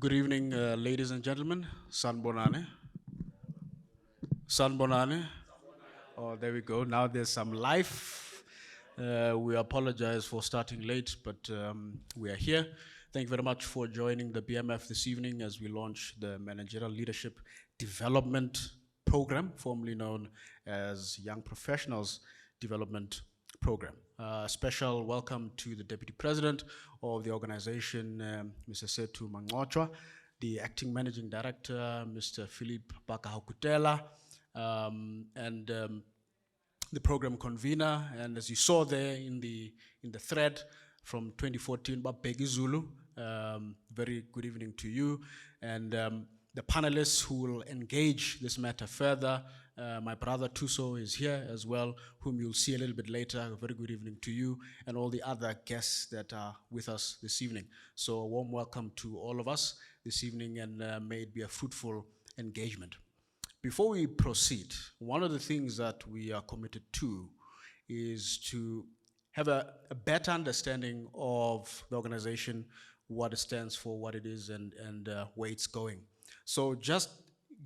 Good evening, ladies and gentlemen. Sanbonane. Sanbonane. Oh, there we go. Now there's some life. We apologize for starting late, but we are here. Thank you very much for joining the BMF this evening as we launch the Managerial Leadership Development Program, formerly known as Young Professionals Development Program. Special welcome to the Deputy President of the organization, Mr. Setu Mangotwa, the Acting Managing Director, Mr. Philip Bakahokutela, and the program convener. And as you saw there in the thread from 2014, Babegi Zulu, very good evening to you. And the panelists who will engage this matter further, my brother Tuso is here as well, whom you'll see a little bit later. A very good evening to you and all the other guests that are with us this evening. So a warm welcome to all of us this evening, and may it be a fruitful engagement. Before we proceed, one of the things that we are committed to is to have a better understanding of the organization, what it stands for, what it is, and where it's going. So just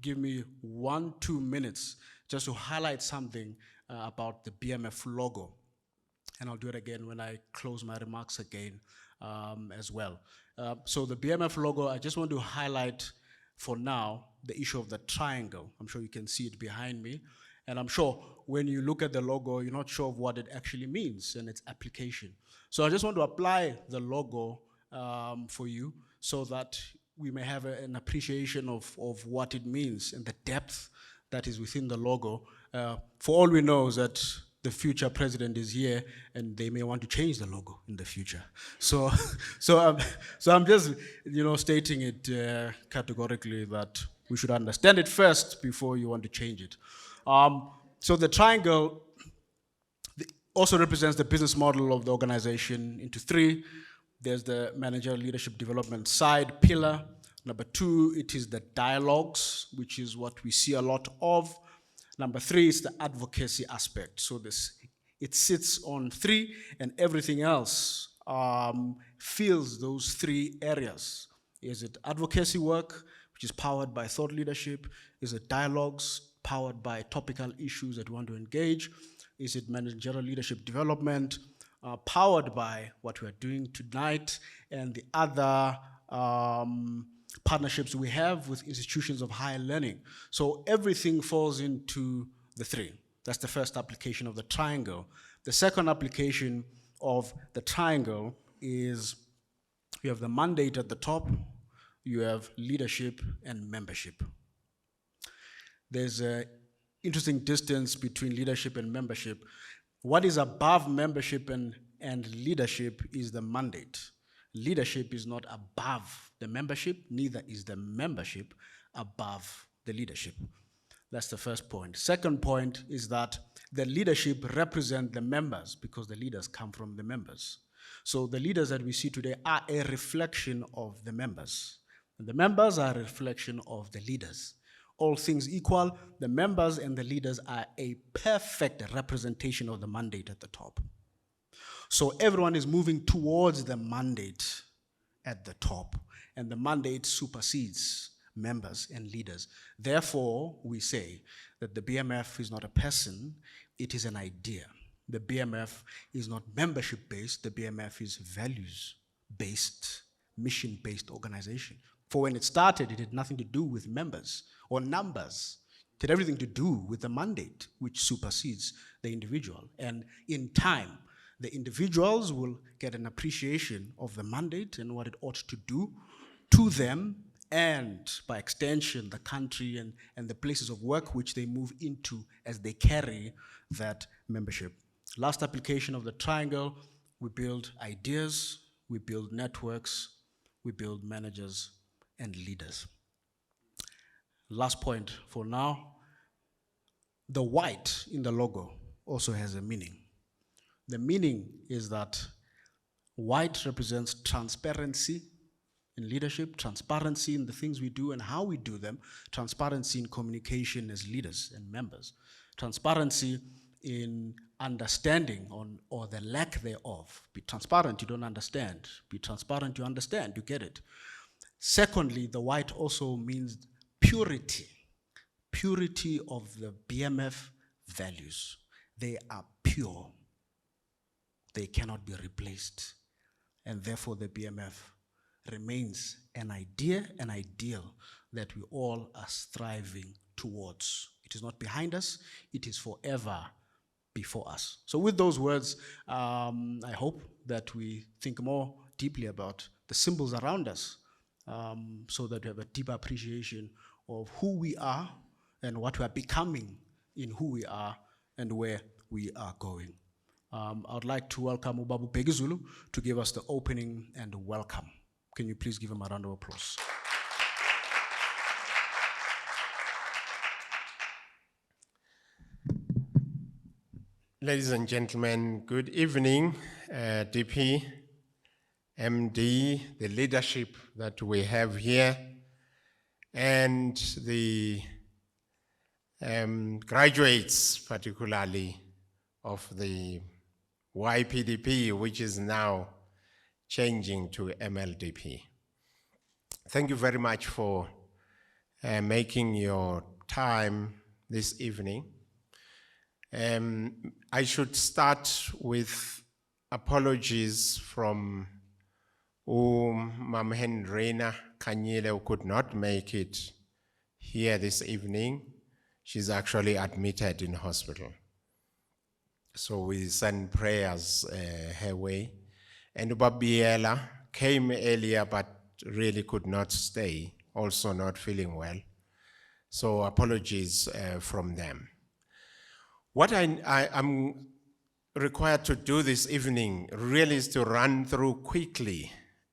give me 1-2 minutes just to highlight something about the BMF logo. And I'll do it again when I close my remarks again as well. So the BMF logo, I just want to highlight for now the issue of the triangle. I'm sure you can see it behind me. And I'm sure when you look at the logo, you're not sure of what it actually means and its application. So I just want to apply the logo for you so that we may have an appreciation of what it means and the depth that is within the logo. For all we know is that the future president is here, and they may want to change the logo in the future. So I'm just stating it categorically that we should understand it first before you want to change it. So the triangle also represents the business model of the organization into three. There's the managerial leadership development side pillar. Number two, it is the dialogues, which is what we see a lot of. Number three is the advocacy aspect. So it sits on three, and everything else fills those three areas. Is it advocacy work, which is powered by thought leadership? Is it dialogues, powered by topical issues that we want to engage? Is it managerial leadership development, powered by what we are doing tonight and the other partnerships we have with institutions of higher learning? So everything falls into the three. That's the first application of the triangle. The second application of the triangle is you have the mandate at the top, you have leadership and membership. There's an interesting distance between leadership and membership. What is above membership and leadership is the mandate. Leadership is not above the membership, neither is the membership above the leadership. That's the first point. Second point is that the leadership represent the members because the leaders come from the members. So the leaders that we see today are a reflection of the members. And the members are a reflection of the leaders. All things equal, the members and the leaders are a perfect representation of the mandate at the top. So everyone is moving towards the mandate at the top, and the mandate supersedes members and leaders. Therefore, we say that the BMF is not a person, it is an idea. The BMF is not membership-based, the BMF is values-based, mission-based organization. For when it started, it had nothing to do with members or numbers. It had everything to do with the mandate, which supersedes the individual. And in time, the individuals will get an appreciation of the mandate and what it ought to do to them, and by extension, the country and the places of work which they move into as they carry that membership. Last application of the triangle, we build ideas, we build networks, we build managers and leaders. Last point for now, the white in the logo also has a meaning. The meaning is that white represents transparency in leadership, transparency in the things we do and how we do them, transparency in communication as leaders and members, transparency in understanding or the lack thereof. Be transparent, you don't understand. Be transparent, you understand, you get it. Secondly, the white also means purity, purity of the BMF values. They are pure. They cannot be replaced. And therefore the BMF remains an idea, an ideal that we all are striving towards. It is not behind us, it is forever before us. So with those words, I hope that we think more deeply about the symbols around us, so that we have a deeper appreciation of who we are and what we are becoming in who we are and where we are going. I would like to welcome Ubabu Pegizulu to give us the opening and welcome. Can you please give him a round of applause? Ladies and gentlemen, good evening, DP, MD, the leadership that we have here, and the graduates, particularly of the YPDP, which is now changing to MLDP. Thank you very much for making your time this evening. I should start with apologies from Mam Hendrina Kanyile, who could not make it here this evening. She's actually admitted in hospital. So we send prayers her way. And Ubabiela came earlier but really could not stay, also not feeling well. So apologies from them. What I'm required to do this evening really is to run through quickly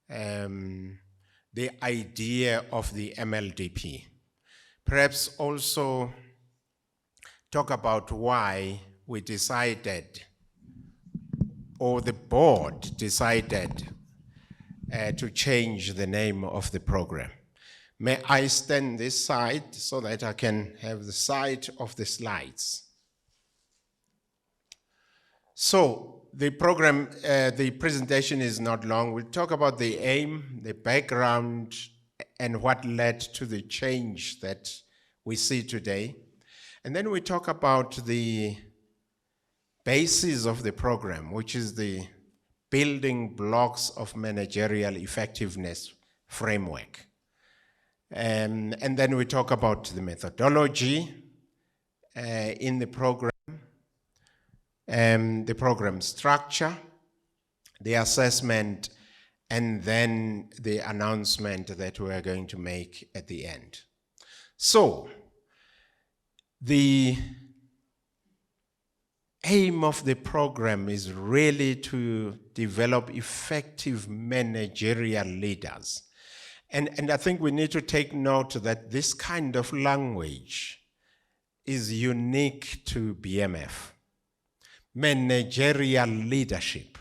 the idea of the MLDP. Perhaps also talk about why we decided, or the board decided, to change the name of the program. May I stand this side so that I can have the sight of the slides? So the program, the presentation is not long. We'll talk about the aim, the background, and what led to the change that we see today. And then we talk about the basis of the program, which is the building blocks of managerial effectiveness framework. And then we talk about the methodology in the program, the program structure, the assessment, and then the announcement that we are going to make at the end. So, the aim of the program is really to develop effective managerial leaders. And I think we need to take note that this kind of language is unique to BMF. Managerial leadership.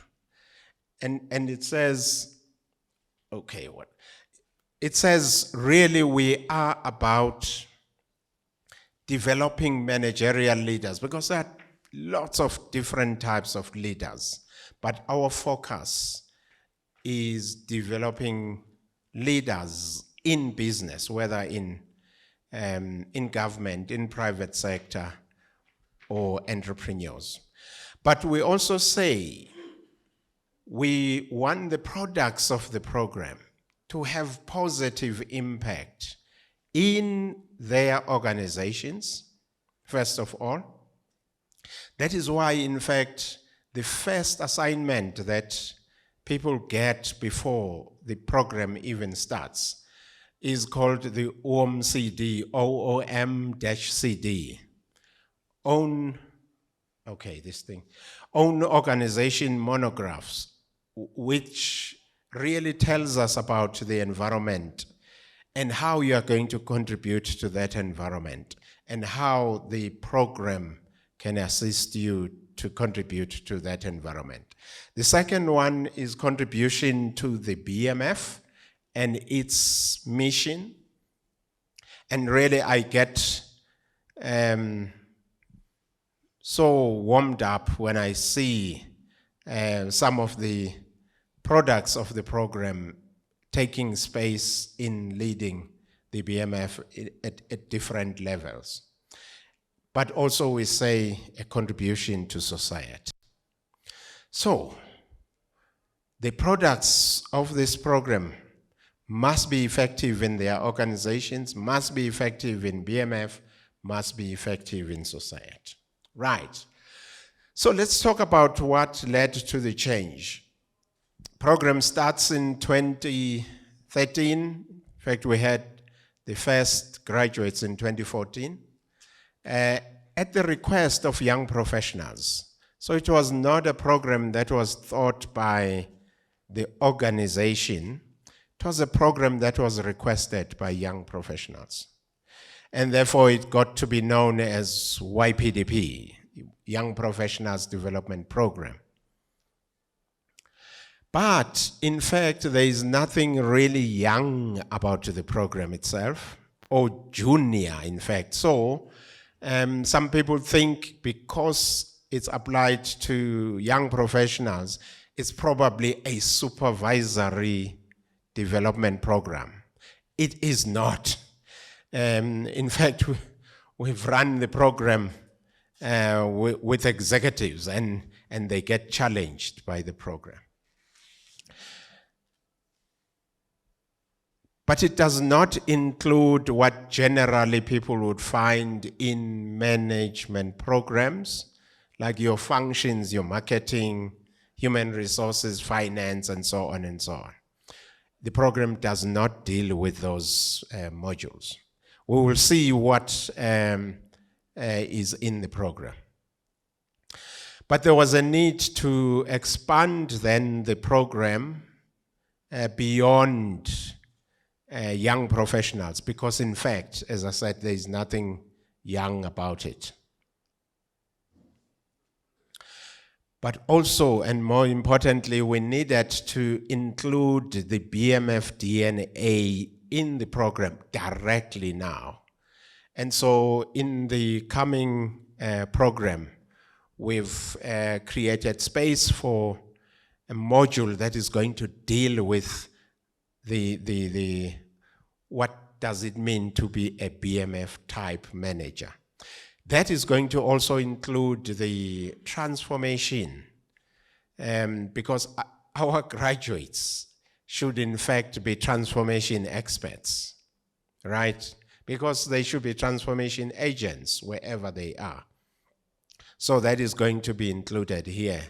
And it says, okay, what? It says really we are about developing managerial leaders, because there are lots of different types of leaders, but our focus is developing leaders in business, whether in government, in private sector, or entrepreneurs. But we also say we want the products of the program to have positive impact in their organizations, first of all. That is why, in fact, the first assignment that people get before the program even starts is called the OOM-CD, OOM-CD, own organization monographs, which really tells us about the environment and how you are going to contribute to that environment and how the program can assist you to contribute to that environment. The second one is contribution to the BMF and its mission. And really I get so warmed up when I see some of the products of the program taking space in leading the BMF at different levels. But also we say a contribution to society. So, the products of this program must be effective in their organizations, must be effective in BMF, must be effective in society. Right. So let's talk about what led to the change. Program starts in 2013. In fact, we had the first graduates in 2014 at the request of young professionals. So it was not a program that was thought by the organization. It was a program that was requested by young professionals. And therefore it got to be known as YPDP, Young Professionals Development Program. But in fact, there is nothing really young about the program itself, or junior, in fact. So some people think because it's applied to young professionals, it's probably a supervisory development program. It is not. In fact, we've run the program with executives, and they get challenged by the program. But it does not include what generally people would find in management programs, like your functions, your marketing, human resources, finance, and so on and so on. The program does not deal with those modules. We will see what is in the program. But there was a need to expand then the program beyond young professionals, because in fact, as I said, there is nothing young about it. But also, and more importantly, we needed to include the BMF DNA in the program directly now. And so in the coming program, we've created space for a module that is going to deal with the what does it mean to be a BMF type manager. That is going to also include the transformation, because our graduates should in fact be transformation experts, right? Because they should be transformation agents wherever they are. So that is going to be included here.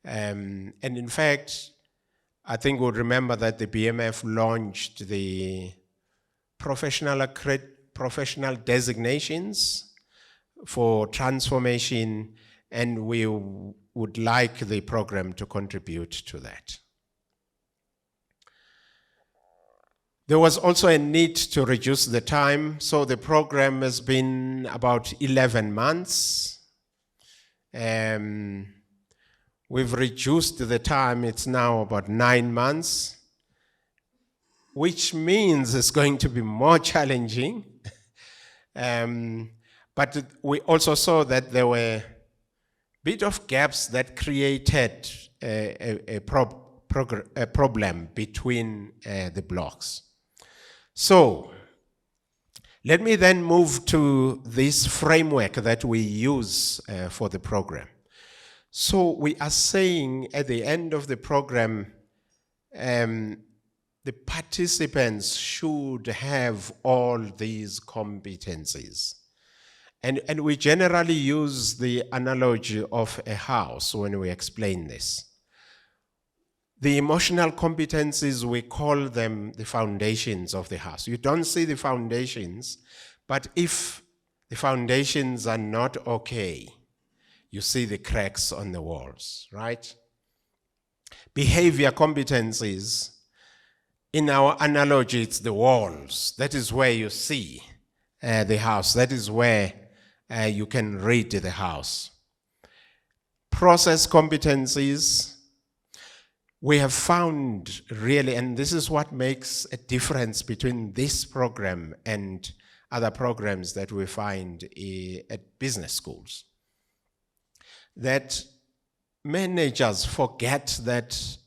And in fact, I think we'll remember that the BMF launched the professional designations for transformation, and we would like the program to contribute to that. There was also a need to reduce the time, so the program has been about 11 months. We've reduced the time, it's now about 9 months, which means it's going to be more challenging. But we also saw that there were a bit of gaps that created a problem between the blocks. So, let me then move to this framework that we use for the program. So we are saying at the end of the program, the participants should have all these competencies. And we generally use the analogy of a house when we explain this. The emotional competencies, we call them the foundations of the house. You don't see the foundations, but if the foundations are not okay, you see the cracks on the walls, right? Behavior competencies, in our analogy, it's the walls. That is where you see the house. That is where you can read the house. Process competencies, we have found really, and this is what makes a difference between this program and other programs that we find at business schools, that managers forget that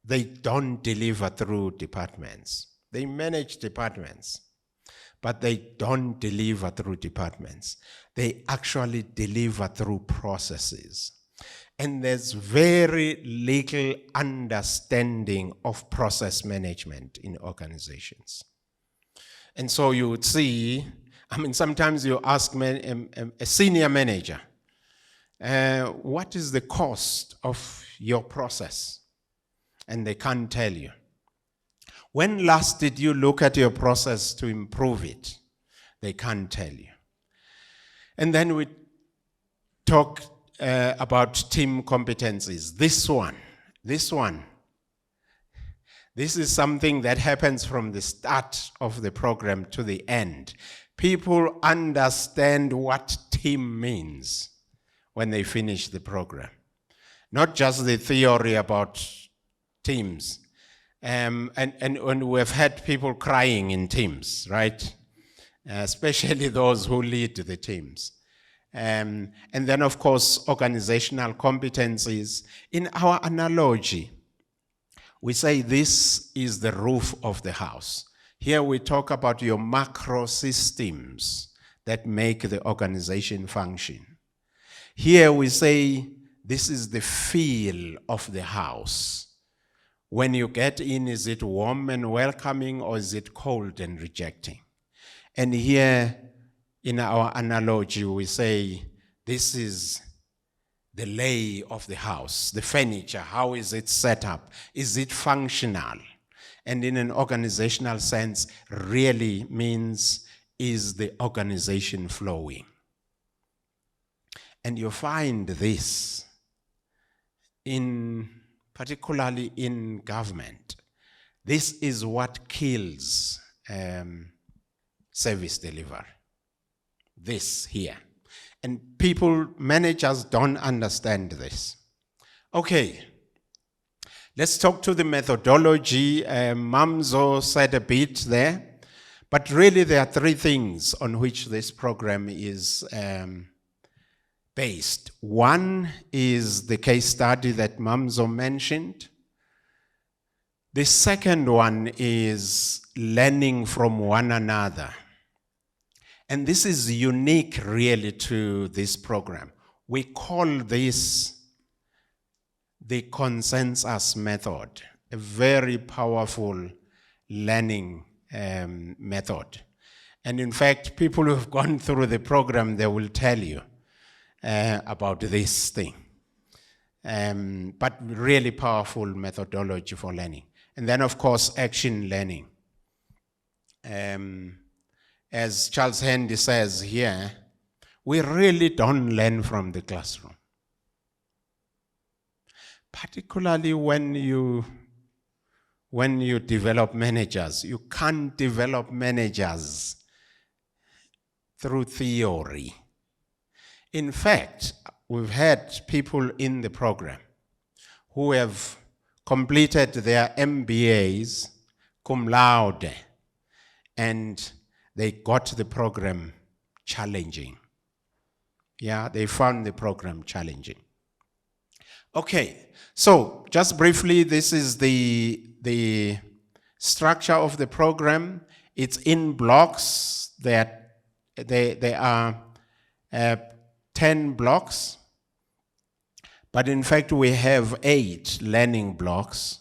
they don't deliver through departments. They manage departments, but they don't deliver through departments. They actually deliver through processes. And there's very little understanding of process management in organizations. And so you would see, sometimes you ask a senior manager, what is the cost of your process? And they can't tell you. When last did you look at your process to improve it? They can't tell you. And then we talk about team competencies. This is something that happens from the start of the program to the end. People understand what team means when they finish the program. Not just the theory about teams. And we've had people crying in teams, right? Especially those who lead the teams. And then, of course, organizational competencies. In our analogy, we say this is the roof of the house. Here we talk about your macro systems that make the organization function. Here we say this is the feel of the house. When you get in, is it warm and welcoming, or is it cold and rejecting? And here in our analogy, we say this is the lay of the house, the furniture. How is it set up? Is it functional? And in an organizational sense, really means, is the organization flowing? And you find this particularly in government. This is what kills service delivery. This here. And managers don't understand this. Okay, let's talk to the methodology. Mamzo said a bit there, but really there are three things on which this program is based. One is the case study that Mamzo mentioned. The second one is learning from one another. And this is unique really to this program. We call this the consensus method, a very powerful learning method. And in fact, people who have gone through the program, they will tell you about this thing. But really powerful methodology for learning. And then, of course, action learning. As Charles Handy says here, we really don't learn from the classroom. Particularly when you develop managers. You can't develop managers through theory. In fact, we've had people in the program who have completed their MBAs cum laude, and they got the program challenging. Yeah, they found the program challenging. Okay, so just briefly, this is the structure of the program. It's in blocks. There are 10 blocks, but in fact we have 8 learning blocks,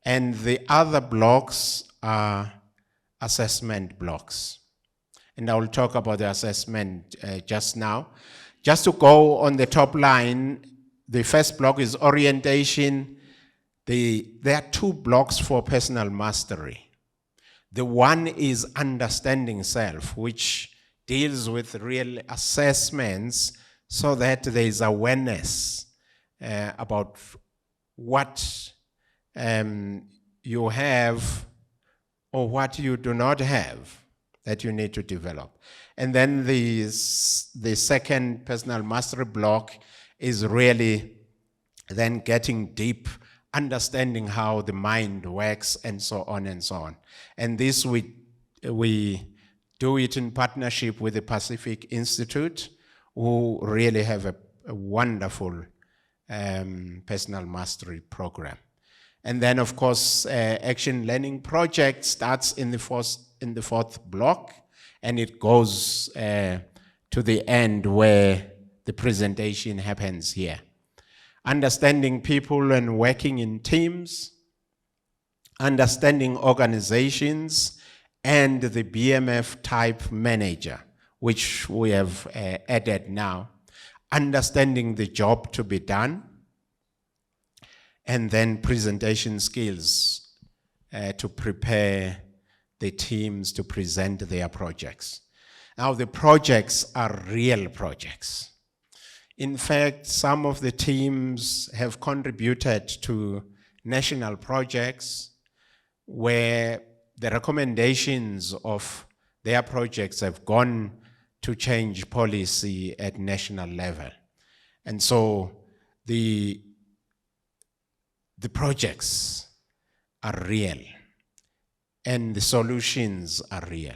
and the other blocks are assessment blocks. And I will talk about the assessment just now. Just to go on the top line, the first block is orientation. There are 2 blocks for personal mastery. The one is understanding self, which deals with real assessments so that there is awareness about what you have or what you do not have that you need to develop. And then the second personal mastery block is really then getting deep, understanding how the mind works, and so on and so on. And this we do it in partnership with the Pacific Institute, who really have a wonderful personal mastery program. And then, of course, Action Learning Project starts in the fourth block, and it goes to the end where the presentation happens here. Understanding people and working in teams, understanding organizations, and the BMF type manager, which we have added now. Understanding the job to be done, and then presentation skills to prepare the teams to present their projects. Now, the projects are real projects. In fact, some of the teams have contributed to national projects where the recommendations of their projects have gone to change policy at national level. And so the projects are real and the solutions are real.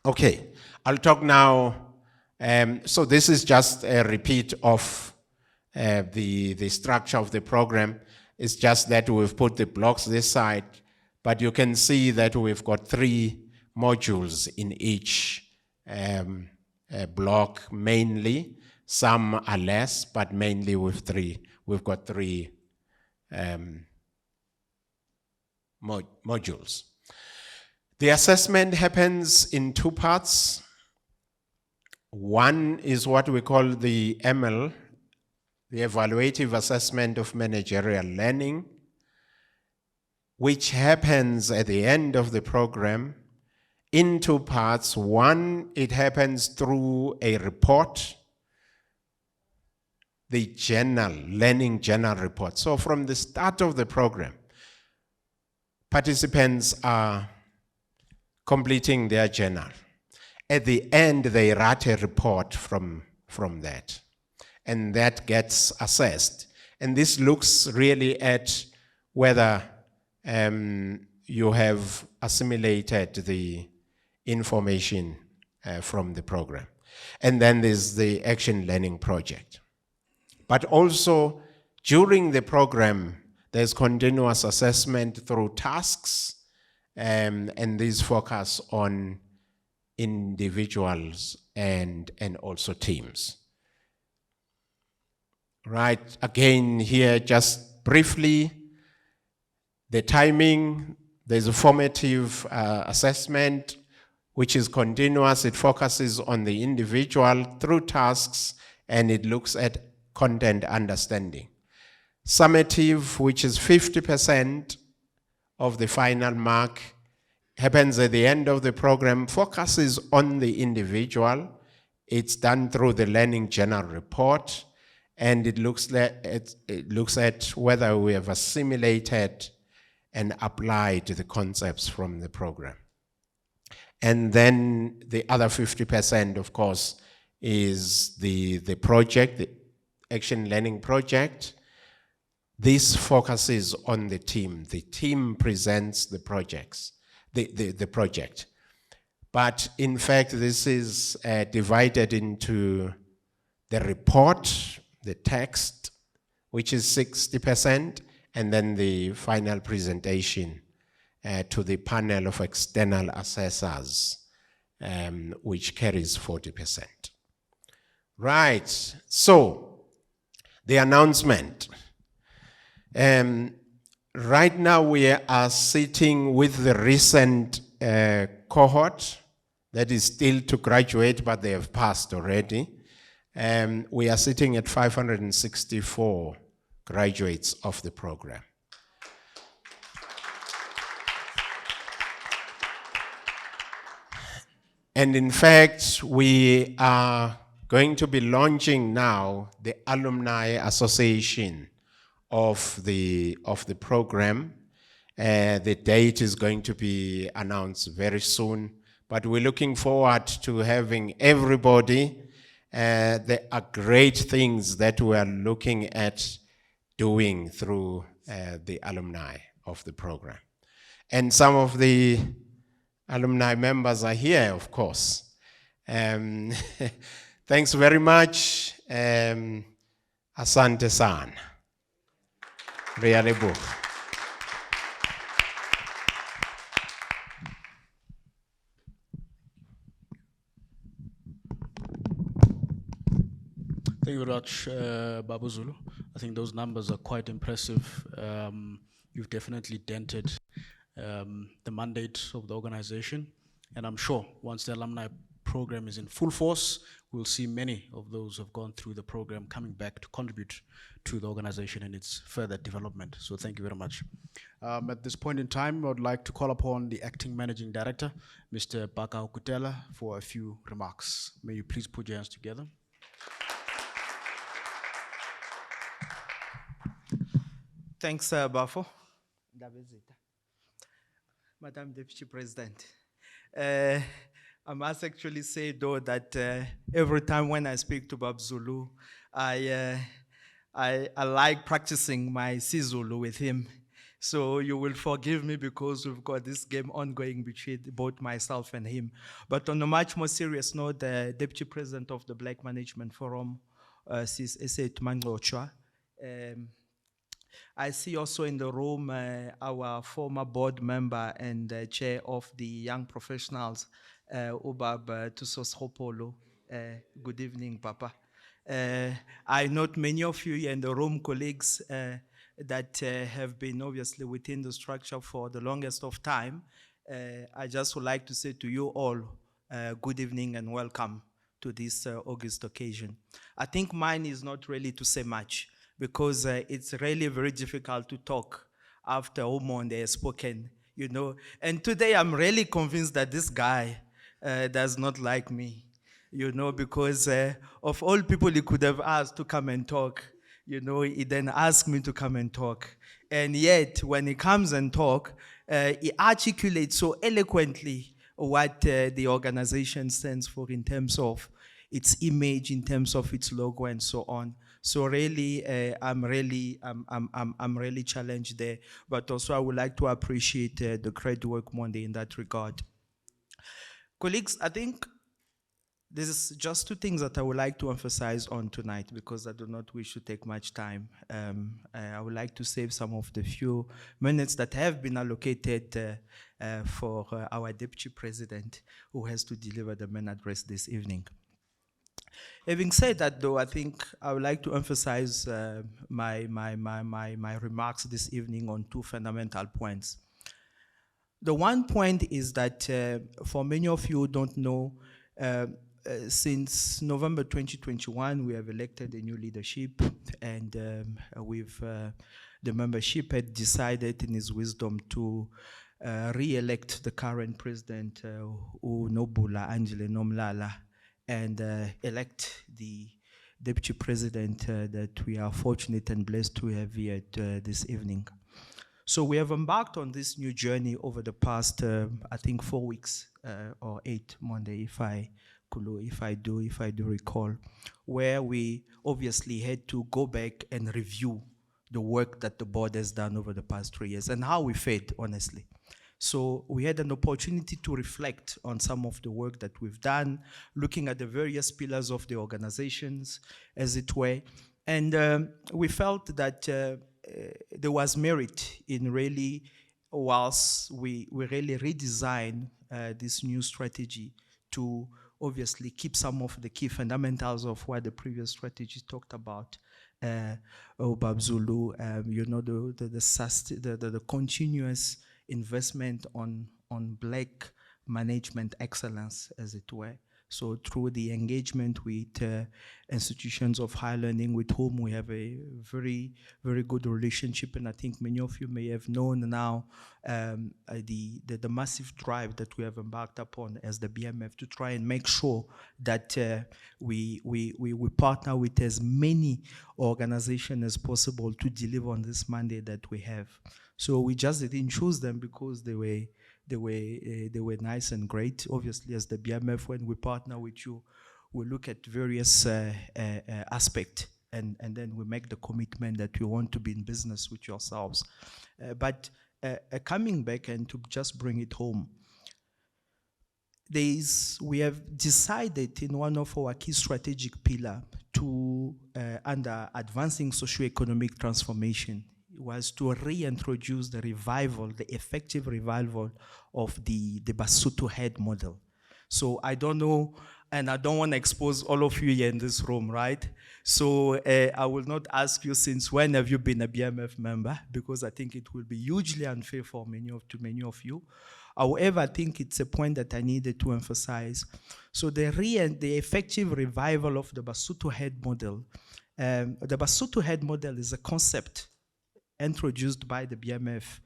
Okay, I'll talk now. So this is just a repeat of the structure of the program. It's just that we've put the blocks this side, but you can see that we've got 3 modules in each block mainly. Some are less, but mainly with 3. We've got 3 modules. The assessment happens in 2 parts. One is what we call the ML, the Evaluative Assessment of Managerial Learning, which happens at the end of the program in 2 parts. One, it happens through a report, the journal, learning journal report. So from the start of the program, participants are completing their journal. At the end, they write a report from that, and that gets assessed. And this looks really at whether you have assimilated the information from the program. And then there's the Action Learning Project. But also, during the program, there's continuous assessment through tasks, and these focus on individuals and also teams. Right, again here, just briefly, the timing, there's a formative assessment, which is continuous. It focuses on the individual through tasks, and it looks at content understanding. Summative, which is 50% of the final mark, happens at the end of the program, focuses on the individual. It's done through the Learning Journal report, and it looks at whether we have assimilated and applied the concepts from the program. And then the other 50%, of course, is the project, the Action Learning Project. This focuses on the team. The team presents the projects, the project. But in fact, this is divided into the report, the text, which is 60%, and then the final presentation to the panel of external assessors, which carries 40%. Right, so the announcement. Right now we are sitting with the recent cohort that is still to graduate, but they have passed already. We are sitting at 564 graduates of the program. And in fact, we are going to be launching now the Alumni Association of the program. The date is going to be announced very soon, but we're looking forward to having everybody. There are great things that we are looking at doing through the alumni of the program. And some of the alumni members are here, of course. Thanks very much. Asante sana. Really. Thank you very much, Babu Zulu. I think those numbers are quite impressive. You've definitely dented the mandate of the organization. And I'm sure once the alumni program is in full force, we'll see many of those who have gone through the program coming back to contribute to the organization and its further development. So thank you very much. At this point in time, I would like to call upon the acting managing director, Mr. Baka Okutela, for a few remarks. May you please put your hands together. Thanks, Bafo. Madam Deputy President. I must actually say, though, that every time when I speak to Bab Zulu, I like practicing my Sizulu with him. So you will forgive me because we've got this game ongoing between both myself and him. But on a much more serious note, the Deputy President of the Black Management Forum, Sis Ese Tumangochwa, I see also in the room our former board member and chair of the Young Professionals, Ubab Tusos Hopolo. Good evening, Papa. I note many of you in the room, colleagues, that have been obviously within the structure for the longest of time. I just would like to say to you all, good evening and welcome to this August occasion. I think mine is not really to say much, because it's really very difficult to talk after Omonde has spoken, you know. And today I'm really convinced that this guy does not like me, you know, because of all people he could have asked to come and talk, you know, he then asked me to come and talk. And yet, when he comes and talk, he articulates so eloquently what the organization stands for in terms of its image, in terms of its logo, and so on. So really, I'm really challenged there. But also, I would like to appreciate the great work Monday in that regard. Colleagues, I think this is just two things that I would like to emphasize on tonight, because I do not wish to take much time. I would like to save some of the few minutes that have been allocated for our Deputy President, who has to deliver the main address this evening. Having said that, though, I think I would like to emphasize my remarks this evening on two fundamental points. The one point is that for many of you who don't know, since November 2021, we have elected a new leadership, and the membership had decided in its wisdom to re-elect the current president, Unobula Angela Nomlala, and elect the deputy president that we are fortunate and blessed to have here this evening. So we have embarked on this new journey over the past, I think, 4 weeks or 8 Monday, if I do recall, where we obviously had to go back and review the work that the board has done over the past 3 years and how we fared, honestly. So we had an opportunity to reflect on some of the work that we've done, looking at the various pillars of the organizations, as it were. And we felt that there was merit in really, whilst we really redesign this new strategy to obviously keep some of the key fundamentals of what the previous strategy talked about. Babzulu, you know, the continuous investment on Black management excellence, as it were. So through the engagement with institutions of higher learning with whom we have a very, very good relationship, and I think many of you may have known now the massive drive that we have embarked upon as the BMF to try and make sure that we partner with as many organizations as possible to deliver on this mandate that we have. So we just didn't choose them because they were nice and great. Obviously, as the BMF, when we partner with you, we look at various aspects, and then we make the commitment that we want to be in business with yourselves. But coming back and to just bring it home, we have decided in one of our key strategic pillars to, under advancing socioeconomic transformation, was to reintroduce the effective revival of the Basotho head model. So I don't know, and I don't want to expose all of you here in this room, right? So I will not ask you since when have you been a BMF member, because I think it will be hugely unfair for many of you. However, I think it's a point that I needed to emphasize. So the effective revival of the Basotho head model. The Basotho head model is a concept introduced by the BMF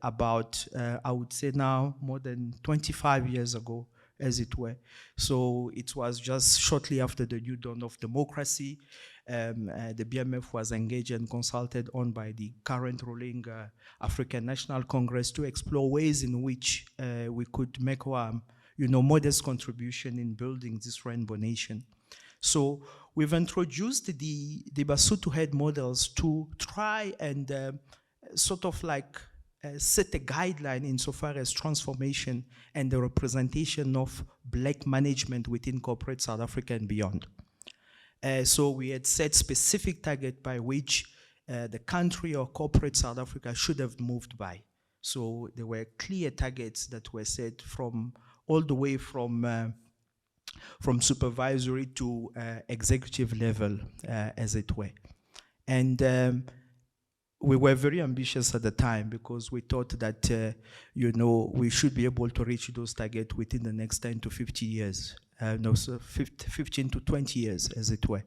about, I would say now, more than 25 years ago, as it were. So it was just shortly after the new dawn of democracy. The BMF was engaged and consulted on by the current ruling African National Congress to explore ways in which we could make our modest contribution in building this rainbow nation. So we've introduced the Basotho head models to try and sort of like set a guideline insofar as transformation and the representation of black management within corporate South Africa and beyond. So we had set specific target by which the country or corporate South Africa should have moved by. So there were clear targets that were set from all the way from supervisory to executive level, as it were. And we were very ambitious at the time because we thought that, we should be able to reach those targets within the next 10 to 50 years, 15 to 20 years, as it were.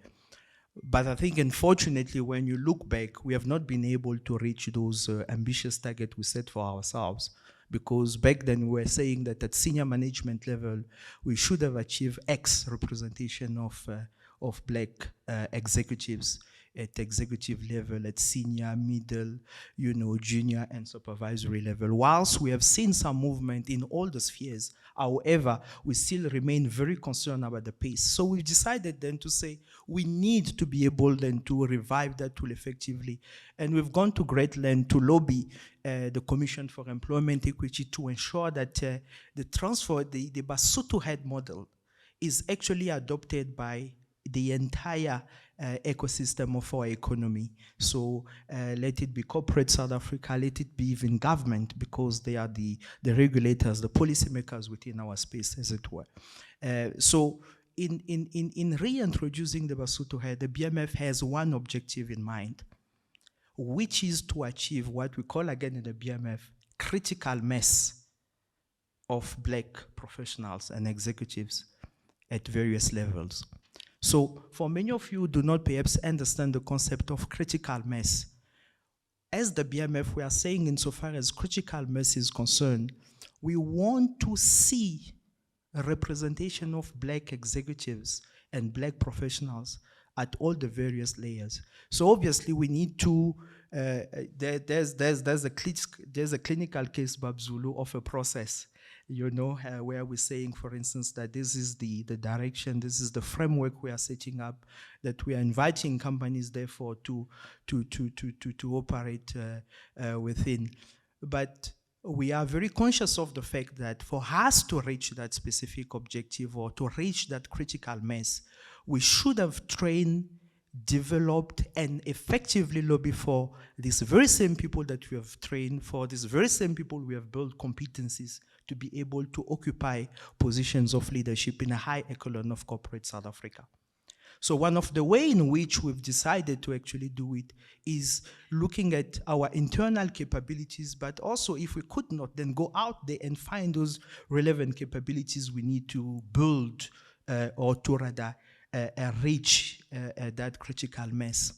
But I think, unfortunately, when you look back, we have not been able to reach those ambitious targets we set for ourselves, because back then we were saying that at senior management level, we should have achieved X representation of black executives at executive level, at senior, middle, junior and supervisory level. Whilst we have seen some movement in all the spheres, however, we still remain very concerned about the pace. So we've decided then to say we need to be able then to revive that tool effectively. And we've gone to great length to lobby the Commission for Employment Equity to ensure that the Basotho head model is actually adopted by the entire ecosystem of our economy. So let it be corporate South Africa, let it be even government, because they are the regulators, the policymakers within our space, as it were. So in reintroducing the Basotho head, the BMF has one objective in mind, which is to achieve what we call again in the BMF critical mass of black professionals and executives at various levels. So for many of you who do not perhaps understand the concept of critical mass, as the BMF, we are saying insofar as critical mass is concerned, we want to see a representation of black executives and black professionals at all the various layers. So obviously we need to, there's a clinical case, Babzulu, of a process, where we're saying, for instance, that this is the direction, this is the framework we are setting up, that we are inviting companies, therefore, to operate within. But we are very conscious of the fact that for us to reach that specific objective or to reach that critical mass, we should have trained, developed, and effectively lobby for these very same people that we have trained, for these very same people we have built competencies to be able to occupy positions of leadership in a high echelon of corporate South Africa. So one of the ways in which we've decided to actually do it is looking at our internal capabilities, but also if we could not, then go out there and find those relevant capabilities we need to build or to rather reach that critical mass.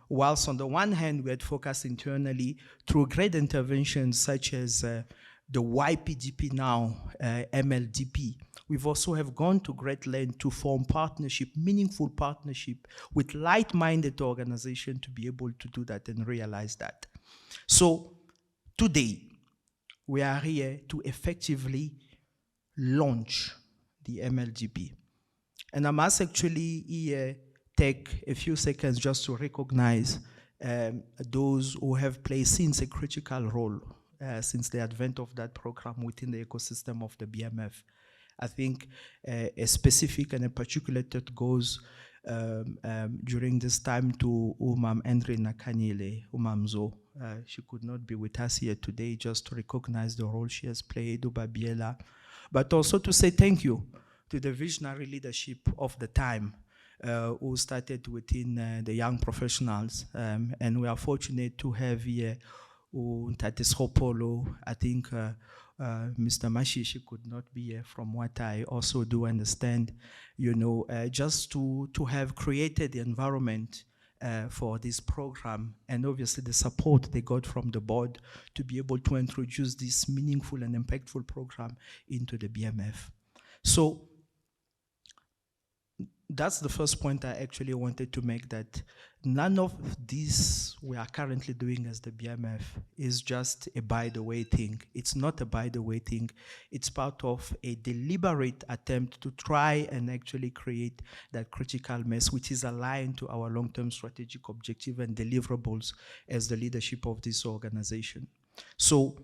Whilst on the one hand, we had focused internally through great interventions such as the YPDP now, MLDP. We've also have gone to great length to form partnership, meaningful partnership with like-minded organizations to be able to do that and realize that. So today, we are here to effectively launch the MLDP. And I must actually here take a few seconds just to recognize those who have played since a critical role since the advent of that program within the ecosystem of the BMF. I think a specific and a particular thought goes during this time to Umam Andre Nakanyele, Umamzo. She could not be with us here today just to recognize the role she has played, Ubabiela. but also to say thank you to the visionary leadership of the time who started within the young professionals. And we are fortunate to have here Tate Schopolo. I think Mr. Mashishi could not be here, from what I also do understand, just to have created the environment for this program, and obviously the support they got from the board to be able to introduce this meaningful and impactful program into the BMF. So that's the first point I actually wanted to make, that none of this we are currently doing as the BMF is just a by the way thing. It's not a by the way thing. It's part of a deliberate attempt to try and actually create that critical mass which is aligned to our long-term strategic objective and deliverables as the leadership of this organization. So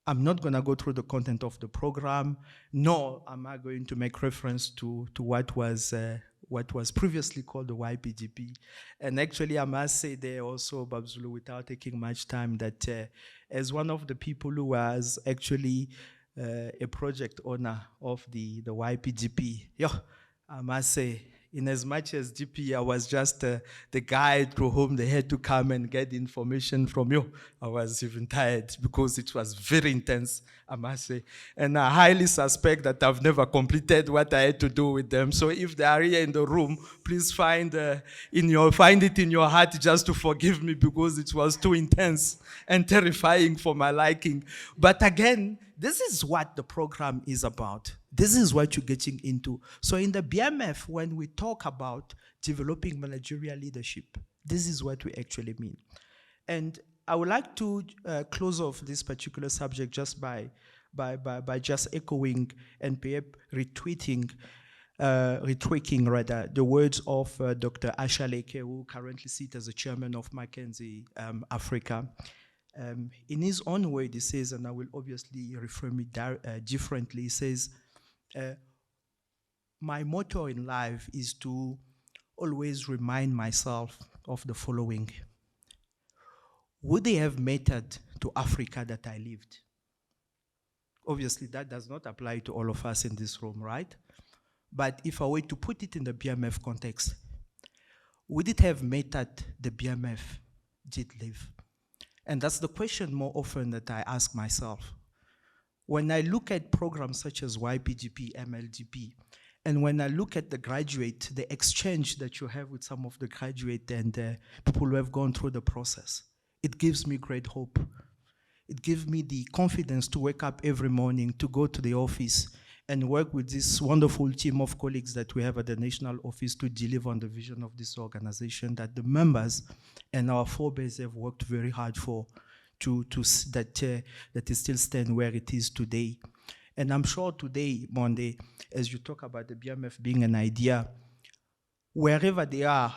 I'm not going to go through the content of the program, nor am I going to make reference to what was previously called the YPGP. And actually, I must say there also, Babzulu, without taking much time, that as one of the people who was actually a project owner of the YPGP, I must say, in as much as GP, I was just the guy through whom they had to come and get information from you. I was even tired because it was very intense, I must say. And I highly suspect that I've never completed what I had to do with them. So if they are here in the room, please find it in your heart just to forgive me, because it was too intense and terrifying for my liking. But again, this is what the program is about. This is what you're getting into. So in the BMF, when we talk about developing managerial leadership, this is what we actually mean. And I would like to close off this particular subject just by just echoing and perhaps retweaking the words of Dr. Asha Leke, who currently sits as the chairman of Mackenzie Africa. In his own way, he says, and I will obviously reframe it differently, he says, my motto in life is to always remind myself of the following. Would they have mattered to Africa that I lived? Obviously, that does not apply to all of us in this room, right? But if I were to put it in the BMF context, would it have mattered the BMF did live? And that's the question more often that I ask myself. When I look at programs such as YPGP, MLGP, and when I look at the graduate, the exchange that you have with some of the graduate and people who have gone through the process, it gives me great hope. It gives me the confidence to wake up every morning, to go to the office and work with this wonderful team of colleagues that we have at the national office to deliver on the vision of this organization that the members and our forebears have worked very hard for, that it still stands where it is today. And I'm sure today, Monday, as you talk about the BMF being an idea, wherever they are,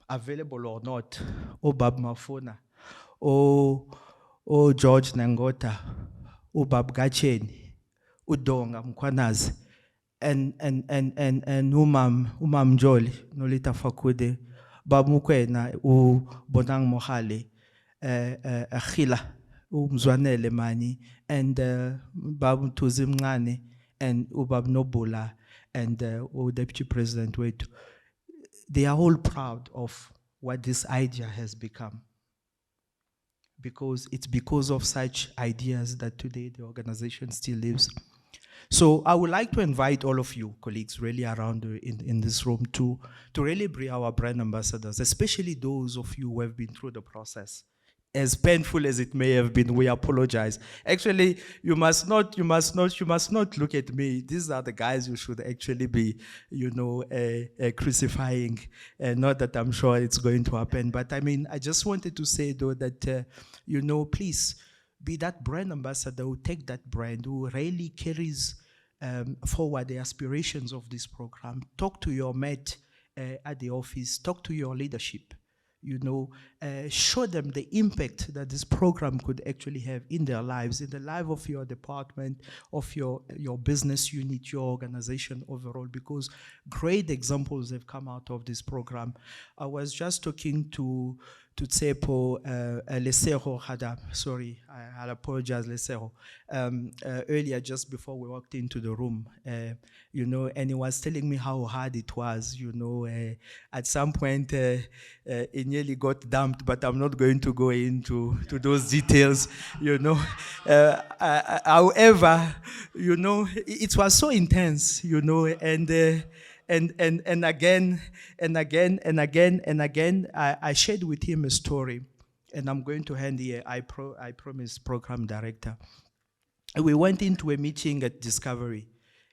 available or not, Bab Mafona, George Nangota, Bab Gacheni, Udonga Mkwanazi, and Umam Joli, Nolita Fakude, Bab Mukwena, Bonang Mohale, Achila, Mzwanele Mani, and Bab Tuzimngane, and Ubab Nobula, and Deputy President Wetu. They are all proud of what this idea has become, because it's because of such ideas that today the organization still lives. So I would like to invite all of you colleagues really around in this room to really be our brand ambassadors, especially those of you who have been through the process. As painful as it may have been, we apologize. Actually, you must not look at me. These are the guys you should actually be, crucifying. Not that I'm sure it's going to happen, but I mean, I just wanted to say though that, please be that brand ambassador who take that brand, who really carries forward the aspirations of this program. Talk to your mate at the office, talk to your leadership. Show them the impact that this program could actually have in their lives, in the life of your department, of your business unit, your organization overall, because great examples have come out of this program. I was just talking to to Tsepo Lesero Hadab. Sorry, I apologize, Lesero. Earlier, just before we walked into the room, and he was telling me how hard it was. At some point, it nearly got dumped, but I'm not going to go into those details. However, it was so intense. And again and again and again and again, I shared with him a story, and I'm going to hand here. I promise, program director. We went into a meeting at Discovery,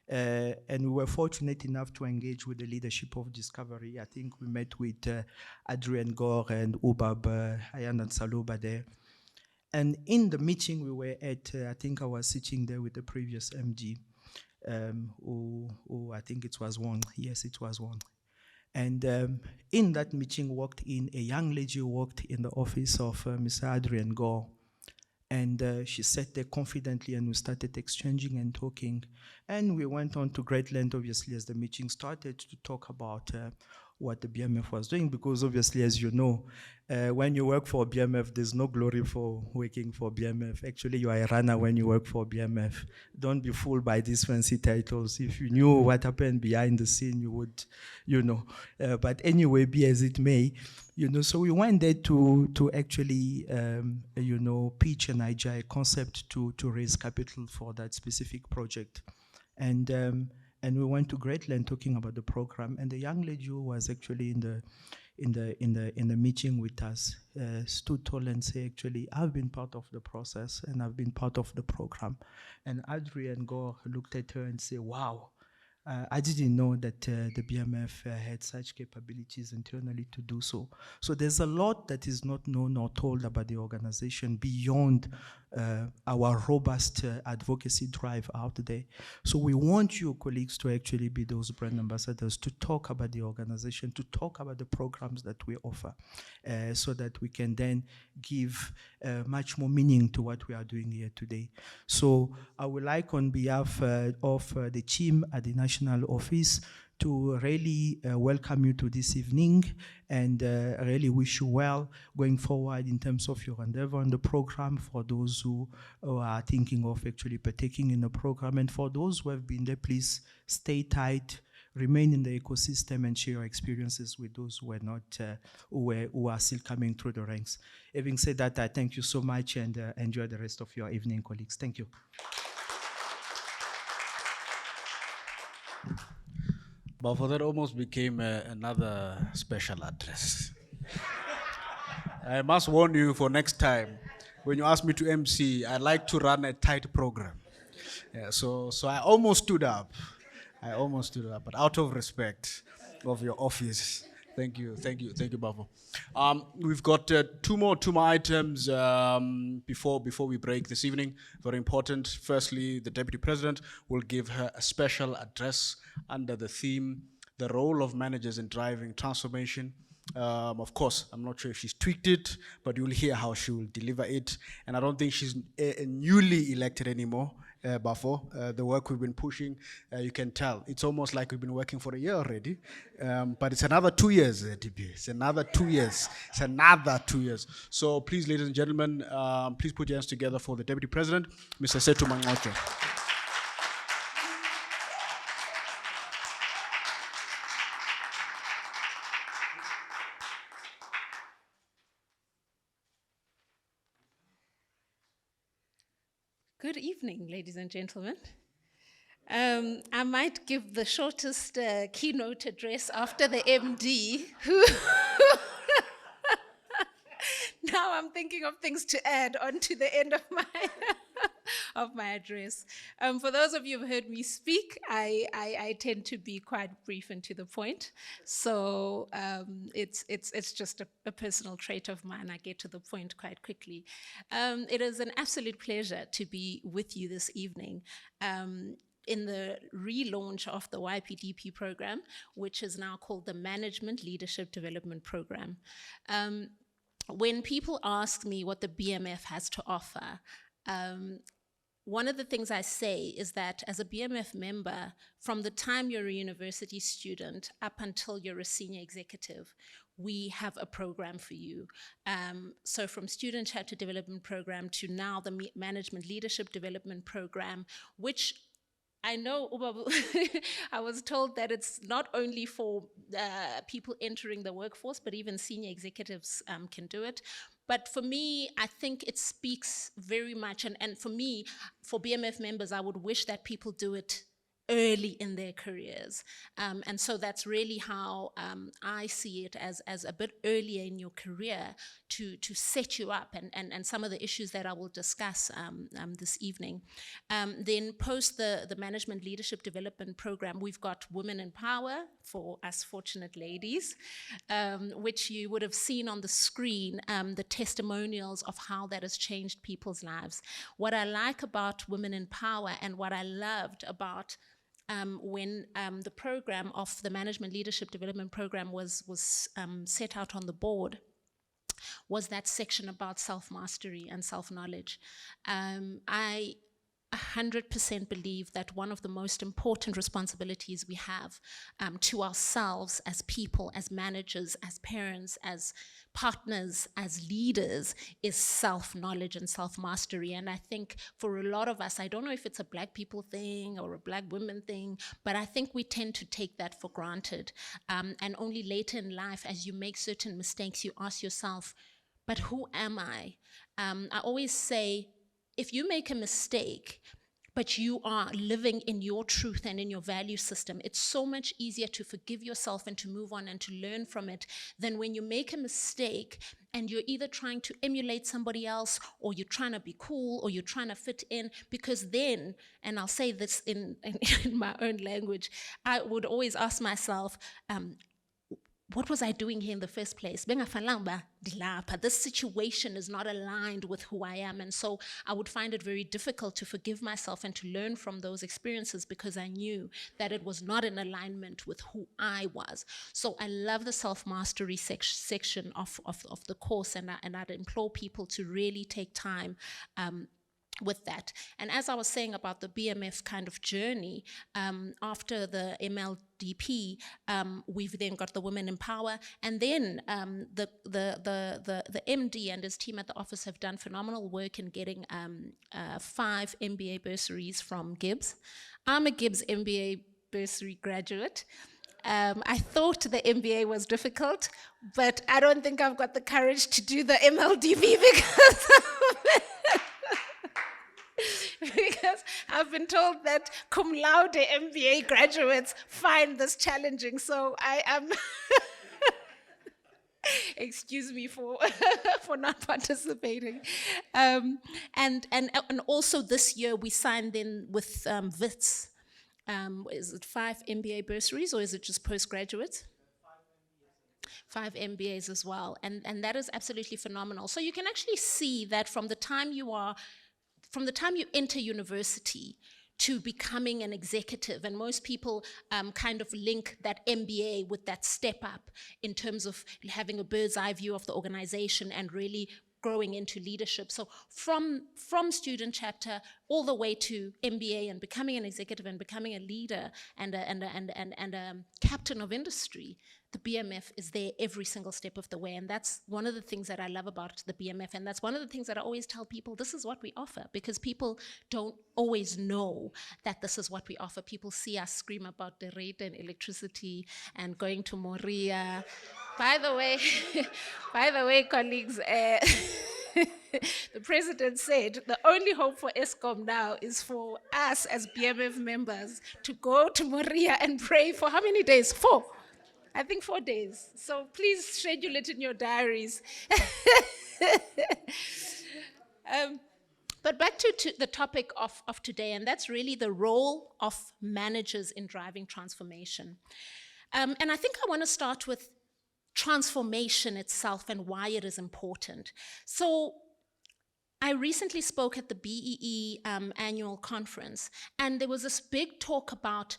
and we were fortunate enough to engage with the leadership of Discovery. I think we met with Adrian Gore and Ubab Ayan and Saluba there. And in the meeting we were at, I think I was sitting there with the previous MD. Who I think it was one. Yes, it was one. And in that meeting walked in a young lady who worked in the office of Mr. Adrian Gore. And she sat there confidently, and we started exchanging and talking. And we went on to great length, obviously, as the meeting started, to talk about what the BMF was doing, because obviously, as you know, when you work for BMF, there's no glory for working for BMF. Actually, you are a runner when you work for BMF. Don't be fooled by these fancy titles. If you knew what happened behind the scene, you would, But anyway, be as it may, so we went there to actually, pitch an idea, a concept to raise capital for that specific project. And we went to great length talking about the program. And the young lady who was actually in the meeting with us stood tall and said, actually, I've been part of the process and I've been part of the program. And Adrian Gore looked at her and said, wow, I didn't know that the BMF had such capabilities internally to do so. So there's a lot that is not known or told about the organization beyond our robust advocacy drive out there. So we want you, colleagues, to actually be those brand ambassadors, to talk about the organization, to talk about the programs that we offer, so that we can then give much more meaning to what we are doing here today. So I would like, on behalf of the team at the National Office, to really welcome you to this evening and really wish you well going forward in terms of your endeavor on the program, for those who are thinking of actually partaking in the program. And for those who have been there, please stay tight, remain in the ecosystem, and share your experiences with those who are not, who are still coming through the ranks. Having said that, I thank you so much, and enjoy the rest of your evening, colleagues. Thank you. But for that almost became another special address. I must warn you for next time, when you ask me to MC, I like to run a tight program. Yeah, so I almost stood up. But out of respect of your office, thank you, Bavo. We've got two more items before we break this evening. Very important. Firstly, the Deputy President will give her a special address under the theme, the role of managers in driving transformation. Of course, I'm not sure if she's tweaked it, but you'll hear how she will deliver it. And I don't think she's newly elected anymore. Bafo, the work we've been pushing, you can tell. It's almost like we've been working for a year already. But it's another 2 years, DP. It's another 2 years. So please, ladies and gentlemen, please put your hands together for the Deputy President, Mr. Setu Mangocho. Good evening, ladies and gentlemen. I might give the shortest keynote address after the MD, who now I'm thinking of things to add on to the end of my address. For those of you who've heard me speak, I tend to be quite brief and to the point. So it's just a personal trait of mine. I get to the point quite quickly. It is an absolute pleasure to be with you this evening in the relaunch of the YPDP program, which is now called the Management Leadership Development Program. When people ask me what the BMF has to offer, one of the things I say is that as a BMF member, from the time you're a university student up until you're a senior executive, we have a program for you. So from student chapter development program to now the management leadership development program, which I know, I was told that it's not only for people entering the workforce, but even senior executives can do it. But for me, I think it speaks very much, and for me, for BMF members, I would wish that people do it early in their careers. And so that's really how I see it, as a bit earlier in your career to set you up, and some of the issues that I will discuss this evening. Then post the Management Leadership Development Program, we've got Women in Power for us fortunate ladies, which you would have seen on the screen, the testimonials of how that has changed people's lives. What I like about Women in Power, and what I loved about when the program of the Management Leadership Development Program was set out on the board, was that section about self-mastery and self-knowledge. I 100% believe that one of the most important responsibilities we have to ourselves as people, as managers, as parents, as partners, as leaders, is self-knowledge and self-mastery. And I think for a lot of us, I don't know if it's a Black people thing or a Black women thing, but I think we tend to take that for granted. And only later in life, as you make certain mistakes, you ask yourself, but who am I? I always say, if you make a mistake, but you are living in your truth and in your value system, it's so much easier to forgive yourself and to move on and to learn from it than when you make a mistake and you're either trying to emulate somebody else, or you're trying to be cool, or you're trying to fit in. Because then, and I'll say this in my own language, I would always ask myself, what was I doing here in the first place? This situation is not aligned with who I am. And so I would find it very difficult to forgive myself and to learn from those experiences, because I knew that it was not in alignment with who I was. So I love the self-mastery section of the course, and I'd implore people to really take time with that. And as I was saying about the BMF kind of journey, after the MLDP, we've then got the Women in Power, and then the MD and his team at the office have done phenomenal work in getting 5 MBA bursaries from Gibbs. I'm a Gibbs MBA bursary graduate. I thought the MBA was difficult, but I don't think I've got the courage to do the MLDP because I've been told that cum laude MBA graduates find this challenging. So I am, excuse me for not participating. And also this year we signed in with WITS. Is it 5 MBA bursaries, or is it just postgraduates? 5 MBAs as well, and that is absolutely phenomenal. So you can actually see that from the time you enter university to becoming an executive, and most people kind of link that MBA with that step up in terms of having a bird's eye view of the organization and really growing into leadership. So from student chapter all the way to MBA and becoming an executive and becoming a leader and a captain of industry, the BMF is there every single step of the way. And that's one of the things that I love about the BMF. And that's one of the things that I always tell people, this is what we offer, because people don't always know that this is what we offer. People see us scream about the rate and electricity and going to Moria. By the way, colleagues, the president said the only hope for ESCOM now is for us as BMF members to go to Moria and pray for how many days? 4. I think 4 days. So please schedule it in your diaries. But back to the topic of today, and that's really the role of managers in driving transformation. And I think I want to start with transformation itself and why it is important. So I recently spoke at the BEE annual conference, and there was this big talk about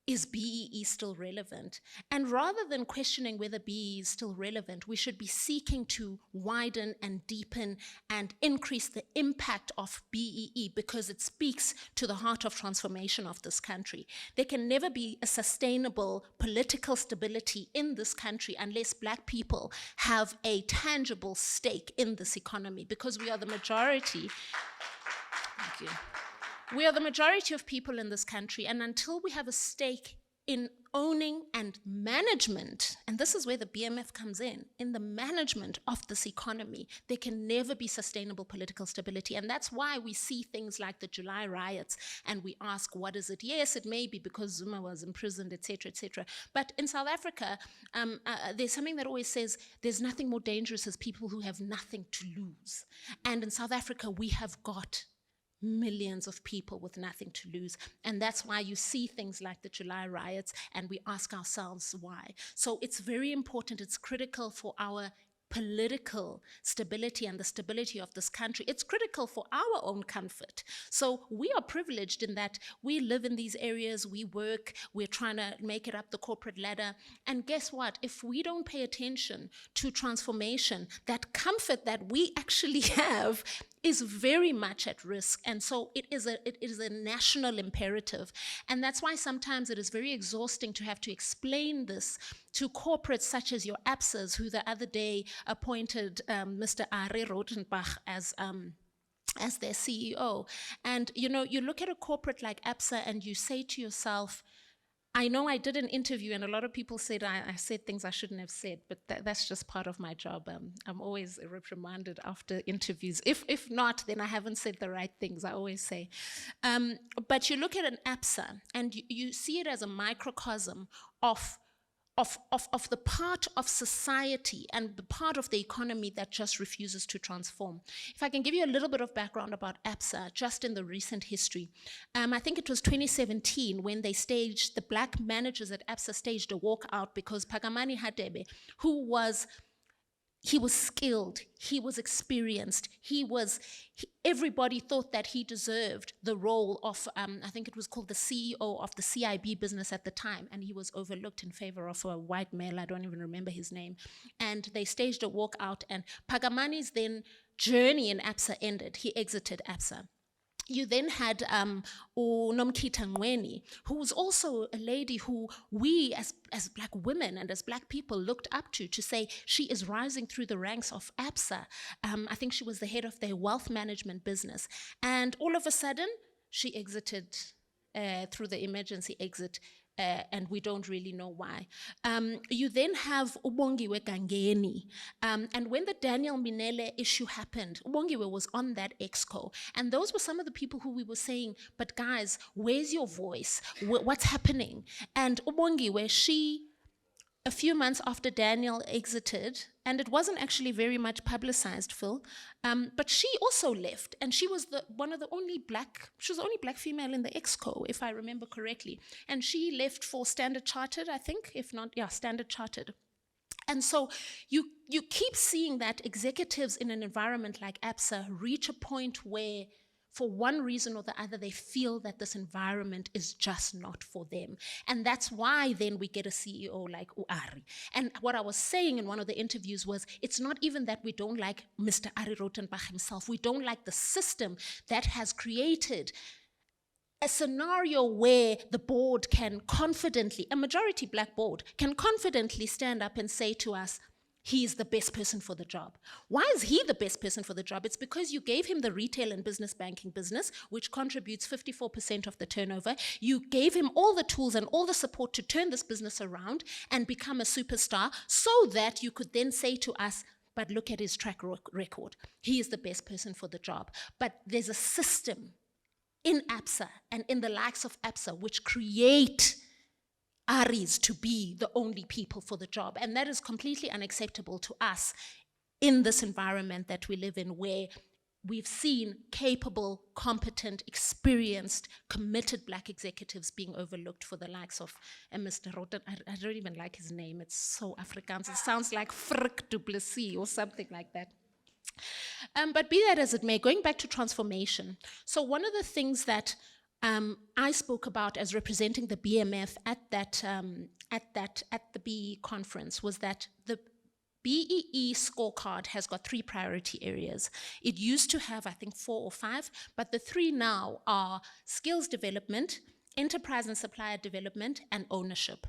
is BEE still relevant? And rather than questioning whether BEE is still relevant, we should be seeking to widen and deepen and increase the impact of BEE, because it speaks to the heart of transformation of this country. There can never be a sustainable political stability in this country unless Black people have a tangible stake in this economy, because we are the majority. Thank you. We are the majority of people in this country, and until we have a stake in owning and management, and this is where the BMF comes in the management of this economy, there can never be sustainable political stability. And that's why we see things like the July riots, and we ask, what is it? Yes, it may be because Zuma was imprisoned, etc., etc. But in South Africa, there's something that always says, there's nothing more dangerous as people who have nothing to lose. And in South Africa, we have got millions of people with nothing to lose. And that's why you see things like the July riots, and we ask ourselves why. So it's very important, it's critical for our political stability and the stability of this country. It's critical for our own comfort. So we are privileged in that we live in these areas, we work, we're trying to make it up the corporate ladder. And guess what? If we don't pay attention to transformation, that comfort that we actually have is very much at risk. And so it is a national imperative. And that's why sometimes it is very exhausting to have to explain this to corporates such as your APSAs, who the other day appointed Mr. Ari Rotenbach as their CEO. And you know, you look at a corporate like APSA and you say to yourself, I know I did an interview and a lot of people said I said things I shouldn't have said, but that's just part of my job. I'm always reprimanded after interviews. If not, then I haven't said the right things, I always say. But you look at an APSA and you see it as a microcosm of the part of society and the part of the economy that just refuses to transform. If I can give you a little bit of background about APSA, just in the recent history. I think it was 2017 when they staged, the Black managers at APSA staged a walkout because Phakamani Hadebe, he was skilled, he was experienced, everybody thought that he deserved the role of, I think it was called the CEO of the CIB business at the time, and he was overlooked in favor of a white male, I don't even remember his name. And they staged a walkout, and Phakamani's then journey in APSA ended. He exited APSA. You then had Nomkhita Ngweni, who was also a lady who we as Black women and as Black people looked up to say she is rising through the ranks of APSA. I think she was the head of their wealth management business. And all of a sudden, she exited through the emergency exit. And we don't really know why. You then have Ubongiwe Gangeni. And when the Daniel Minele issue happened, Ubongiwe was on that exco. And those were some of the people who we were saying, but guys, where's your voice? What's happening? And Ubongiwe, a few months after Daniel exited, and it wasn't actually very much publicized, Phil, but she also left, and she was the only black female in the exco, if I remember correctly, and she left for Standard Chartered, I think, if not, yeah, Standard Chartered. And so you keep seeing that executives in an environment like APSA reach a point where, for one reason or the other, they feel that this environment is just not for them. And that's why then we get a CEO like Uari. And what I was saying in one of the interviews was, it's not even that we don't like Mr. Ari Rotenbach himself. We don't like the system that has created a scenario where the board can confidently, a majority Black board, can confidently stand up and say to us, he is the best person for the job. Why is he the best person for the job? It's because you gave him the retail and business banking business, which contributes 54% of the turnover. You gave him all the tools and all the support to turn this business around and become a superstar, so that you could then say to us, but look at his track record. He is the best person for the job. But there's a system in APSA and in the likes of APSA which create Aris to be the only people for the job. And that is completely unacceptable to us in this environment that we live in, where we've seen capable, competent, experienced, committed Black executives being overlooked for the likes of Mr. Roten. I don't even like his name. It's so Afrikaans. It sounds like Frick du Plessis or something like that. But be that as it may, going back to transformation. So one of the things that I spoke about as representing the BMF at the BE conference was that the BEE scorecard has got 3 priority areas. It used to have, I think, 4 or 5, but the 3 now are skills development, enterprise and supplier development, and ownership.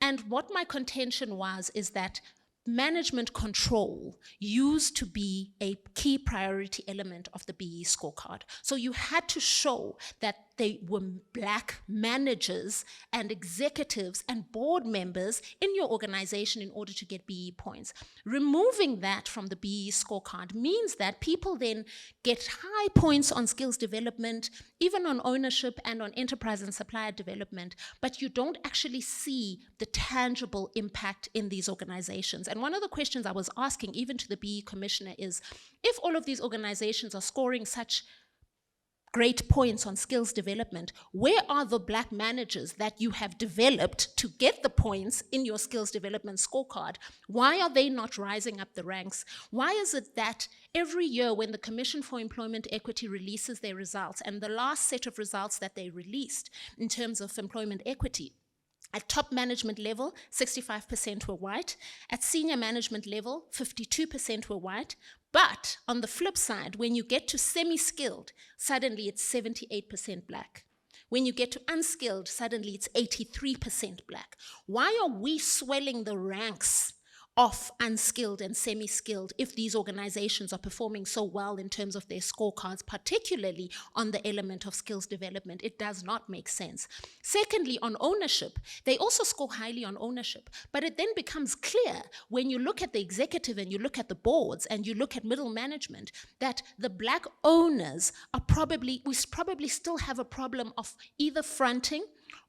And what my contention was is that management control used to be a key priority element of the BE scorecard. So you had to show that they were black managers and executives and board members in your organization in order to get BE points. Removing that from the BE scorecard means that people then get high points on skills development, even on ownership and on enterprise and supplier development, but you don't actually see the tangible impact in these organizations. And one of the questions I was asking, even to the BE commissioner, is if all of these organizations are scoring such great points on skills development, where are the black managers that you have developed to get the points in your skills development scorecard? Why are they not rising up the ranks? Why is it that every year when the Commission for Employment Equity releases their results, and the last set of results that they released in terms of employment equity, at top management level, 65% were white. At senior management level, 52% were white. But on the flip side, when you get to semi-skilled, suddenly it's 78% black. When you get to unskilled, suddenly it's 83% black. Why are we swelling the ranks of unskilled and semi-skilled if these organizations are performing so well in terms of their scorecards, particularly on the element of skills development? It does not make sense. Secondly, on ownership, they also score highly on ownership, but it then becomes clear when you look at the executive and you look at the boards and you look at middle management that the black owners are we probably still have a problem of either fronting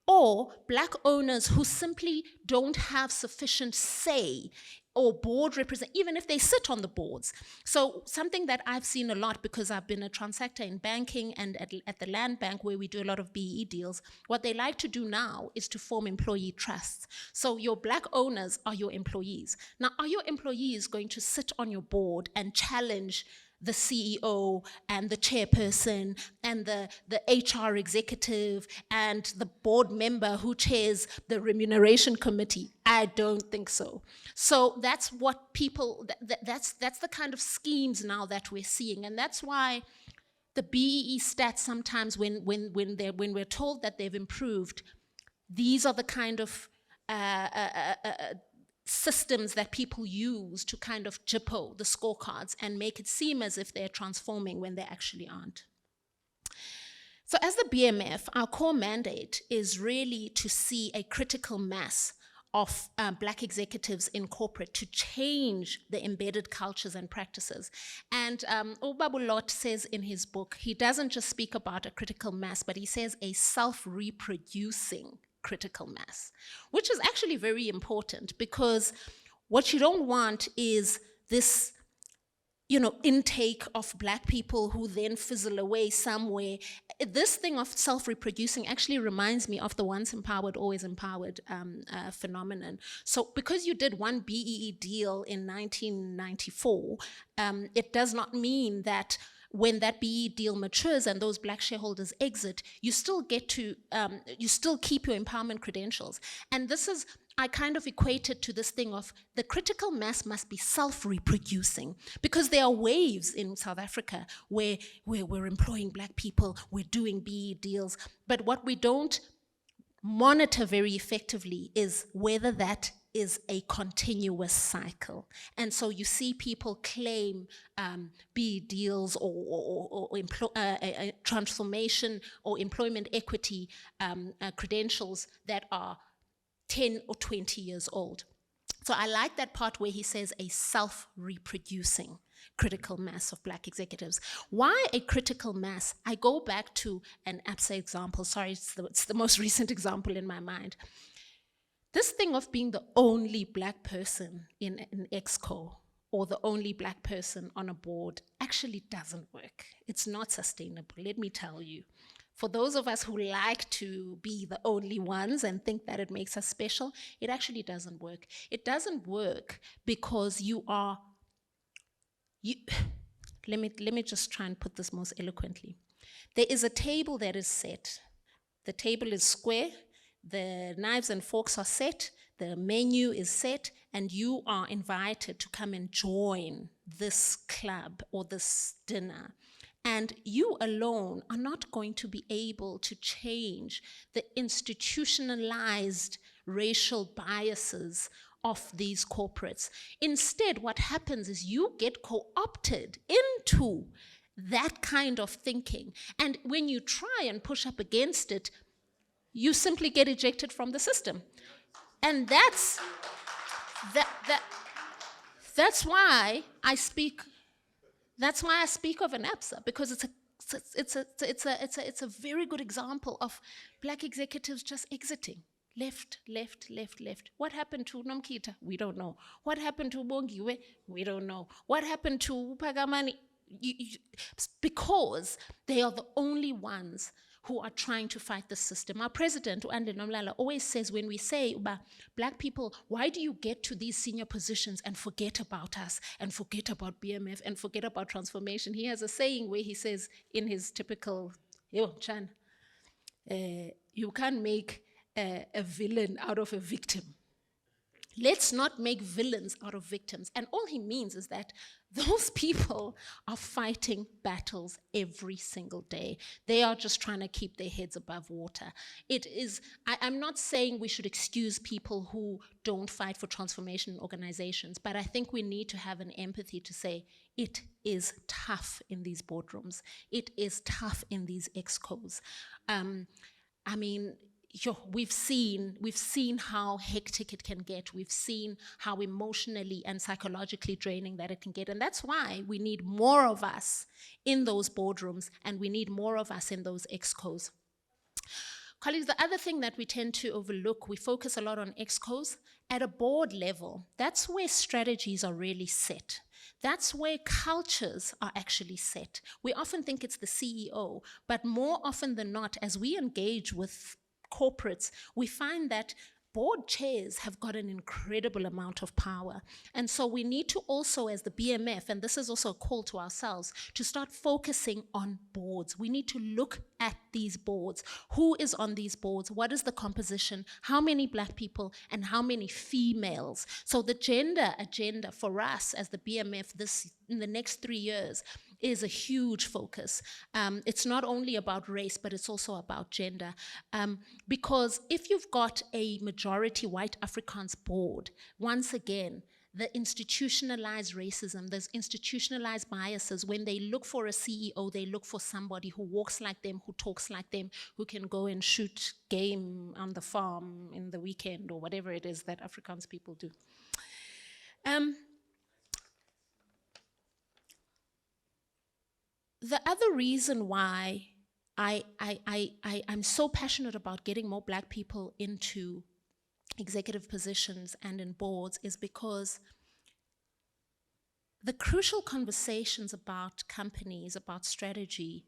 or black owners who simply don't have sufficient say or board represent, even if they sit on the boards. So something that I've seen a lot, because I've been a transactor in banking and at the land bank where we do a lot of BE deals, what they like to do now is to form employee trusts. So your black owners are your employees. Now, are your employees going to sit on your board and challenge the CEO and the chairperson and the HR executive and the board member who chairs the remuneration committee? I don't think so. So that's what people, that's the kind of schemes now that we're seeing. And that's why the BEE stats sometimes when we're told that they've improved, these are the kind of systems that people use to kind of jippo the scorecards and make it seem as if they're transforming when they actually aren't. So as the BMF, our core mandate is really to see a critical mass of black executives in corporate to change the embedded cultures and practices. And Obabulot says in his book, he doesn't just speak about a critical mass, but he says a self-reproducing critical mass, which is actually very important, because what you don't want is this, intake of black people who then fizzle away somewhere. This thing of self-reproducing actually reminds me of the once empowered, always empowered phenomenon. So because you did one BEE deal in 1994, it does not mean that when that BE deal matures and those black shareholders exit, you still get to, you still keep your empowerment credentials. And this is, I kind of equate it to this thing of the critical mass must be self-reproducing, because there are waves in South Africa where we're employing black people, we're doing BE deals, but what we don't monitor very effectively is whether that is a continuous cycle. And so you see people claim BE deals or transformation or employment equity credentials that are 10 or 20 years old. So I like that part where he says a self-reproducing critical mass of black executives. Why a critical mass? I go back to an ABSA example. Sorry, it's the most recent example in my mind. This thing of being the only black person in an exco or the only black person on a board actually doesn't work. It's not sustainable, let me tell you. For those of us who like to be the only ones and think that it makes us special, it actually doesn't work. It doesn't work because let me just try and put this most eloquently. There is a table that is set The table is square, the knives and forks are set, the menu is set, and you are invited to come and join this club or this dinner. And you alone are not going to be able to change the institutionalized racial biases of these corporates. Instead, what happens is you get co-opted into that kind of thinking. And when you try and push up against it, you simply get ejected from the system. And that's why I speak of an APSA, because it's a very good example of black executives just exiting. Left. What happened to Nomkita? We don't know. What happened to Bongiwe? We don't know. What happened to Pagamani? Because they are the only ones who are trying to fight the system. Our president, uAndile Nomlala, always says, when we say, black people, why do you get to these senior positions and forget about us, and forget about BMF, and forget about transformation? He has a saying where he says, in his typical, Chan, you can't make a villain out of a victim. Let's not make villains out of victims. And all he means is that those people are fighting battles every single day. They are just trying to keep their heads above water. I'm not saying we should excuse people who don't fight for transformation in organizations, but I think we need to have an empathy to say it is tough in these boardrooms. It is tough in these excos. We've seen how hectic it can get. We've seen how emotionally and psychologically draining that it can get. And that's why we need more of us in those boardrooms, and we need more of us in those excos. Colleagues, the other thing that we tend to overlook, we focus a lot on excos. At a board level, that's where strategies are really set. That's where cultures are actually set. We often think it's the CEO, but more often than not, as we engage with corporates, we find that board chairs have got an incredible amount of power. And so we need to also, as the BMF, and this is also a call to ourselves, to start focusing on boards. We need to look at these boards. Who is on these boards? What is the composition? How many black people and how many females? So the gender agenda for us as the BMF in the next 3 years is a huge focus. It's not only about race, but it's also about gender. Because if you've got a majority white Afrikaans board, once again, the institutionalized racism, there's institutionalized biases. When they look for a CEO, they look for somebody who walks like them, who talks like them, who can go and shoot game on the farm in the weekend or whatever it is that Afrikaans people do. The other reason why I'm so passionate about getting more black people into executive positions and in boards is because the crucial conversations about companies, about strategy,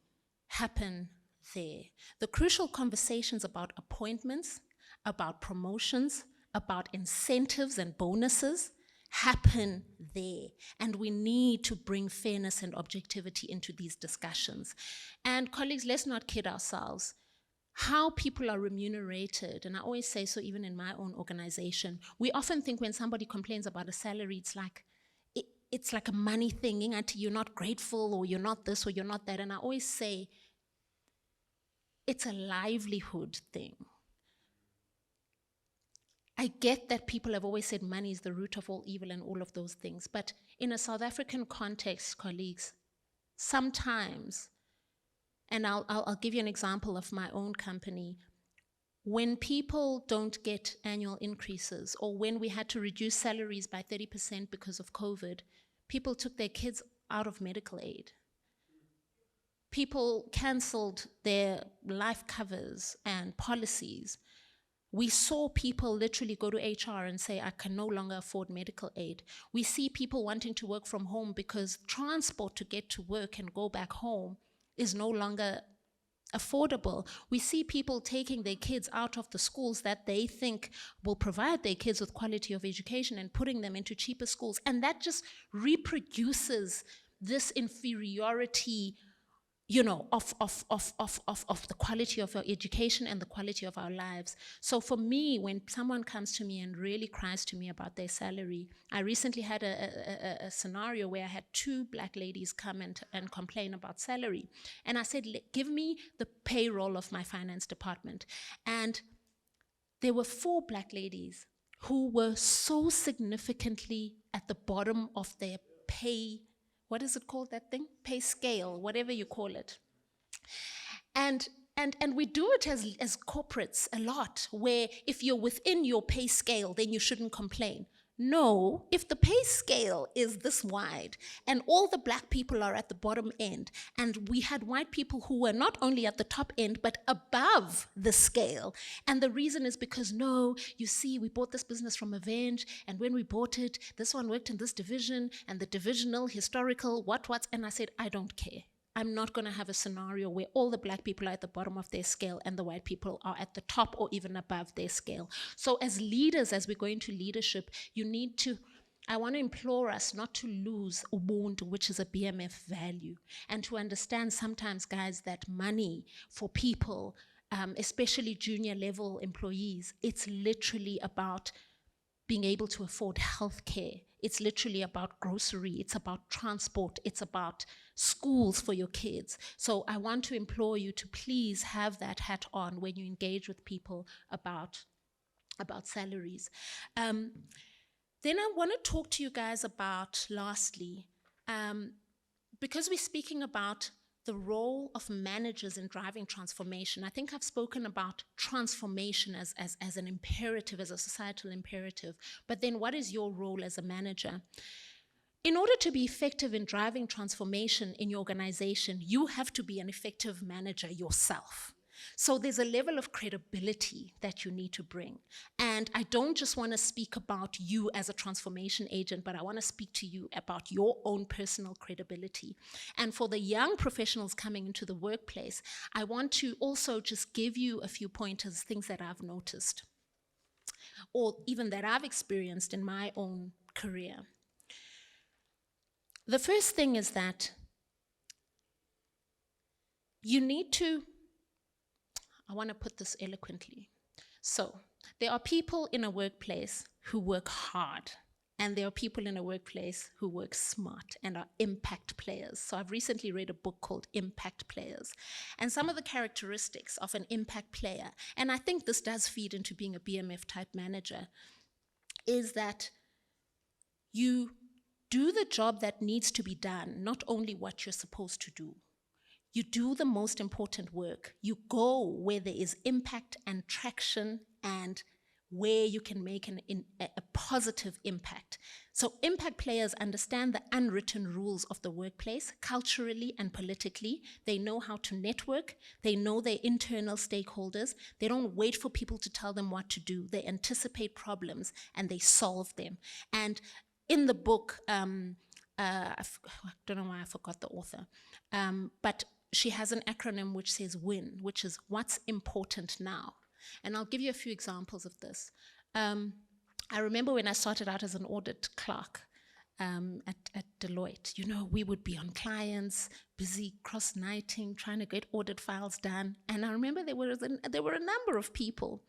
happen there. The crucial conversations about appointments, about promotions, about incentives and bonuses happen there. And we need to bring fairness and objectivity into these discussions. And colleagues, let's not kid ourselves. How people are remunerated, and I always say so even in my own organization, we often think when somebody complains about a salary, it's like a money thing, you're not grateful, or you're not this, or you're not that. And I always say, it's a livelihood thing. I get that people have always said money is the root of all evil and all of those things, but in a South African context, colleagues, sometimes, and I'll give you an example of my own company, when people don't get annual increases, or when we had to reduce salaries by 30% because of COVID, people took their kids out of medical aid. People canceled their life covers and policies. We saw people literally go to HR and say, I can no longer afford medical aid. We see people wanting to work from home because transport to get to work and go back home is no longer affordable. We see people taking their kids out of the schools that they think will provide their kids with quality of education and putting them into cheaper schools. And that just reproduces this inferiority of the quality of our education and the quality of our lives. So for me, when someone comes to me and really cries to me about their salary, I recently had a scenario where I had 2 black ladies come and complain about salary. And I said, give me the payroll of my finance department. And there were 4 black ladies who were so significantly at the bottom of their pay, what is it called, that thing? Pay scale, whatever you call it. And we do it as corporates a lot, where if you're within your pay scale, then you shouldn't complain. No, if the pay scale is this wide and all the black people are at the bottom end, and we had white people who were not only at the top end, but above the scale. And the reason is because, no, you see, we bought this business from Avenge, and when we bought it, this one worked in this division, and the divisional, historical, what's, and I said, I don't care. I'm not going to have a scenario where all the black people are at the bottom of their scale and the white people are at the top or even above their scale. So as leaders, as we go into leadership, I want to implore us not to lose ubuntu, which is a BMF value, and to understand sometimes, guys, that money for people, especially junior level employees, it's literally about being able to afford healthcare. It's literally about grocery. It's about transport. It's about schools for your kids. So I want to implore you to please have that hat on when you engage with people about salaries. Then I want to talk to you guys about, lastly, because we're speaking about the role of managers in driving transformation. I think I've spoken about transformation as an imperative, as a societal imperative. But then what is your role as a manager? In order to be effective in driving transformation in your organization, you have to be an effective manager yourself. So there's a level of credibility that you need to bring. And I don't just want to speak about you as a transformation agent, but I want to speak to you about your own personal credibility. And for the young professionals coming into the workplace, I want to also just give you a few pointers, things that I've noticed, or even that I've experienced in my own career. The first thing is that you need to, I want to put this eloquently. So there are people in a workplace who work hard, and there are people in a workplace who work smart and are impact players. So I've recently read a book called Impact Players. And some of the characteristics of an impact player, and I think this does feed into being a BMF type manager, is that you do the job that needs to be done, not only what you're supposed to do. You do the most important work. You go where there is impact and traction and where you can make a positive impact. So impact players understand the unwritten rules of the workplace, culturally and politically. They know how to network. They know their internal stakeholders. They don't wait for people to tell them what to do. They anticipate problems and they solve them. And in the book, I don't know why I forgot the author, but she has an acronym which says WIN, which is what's important now. And I'll give you a few examples of this. I remember when I started out as an audit clerk at Deloitte, we would be on clients, busy cross-nighting, trying to get audit files done. And I remember there were a number of people,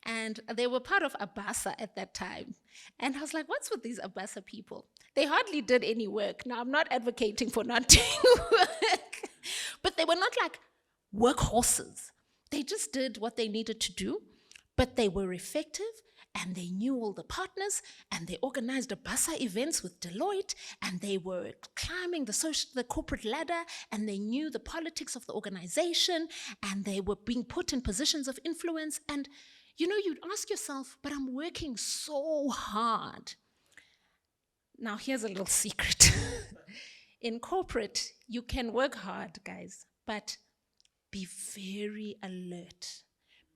and they were part of Abasa at that time. And I was like, what's with these Abasa people? They hardly did any work. Now, I'm not advocating for not doing work, but they were not like workhorses. They just did what they needed to do, but they were effective, and they knew all the partners, and they organized Abasa events with Deloitte, and they were climbing the corporate ladder, and they knew the politics of the organization, and they were being put in positions of influence. And you'd ask yourself, but I'm working so hard. Now, here's a little secret. In corporate, you can work hard, guys, but be very alert.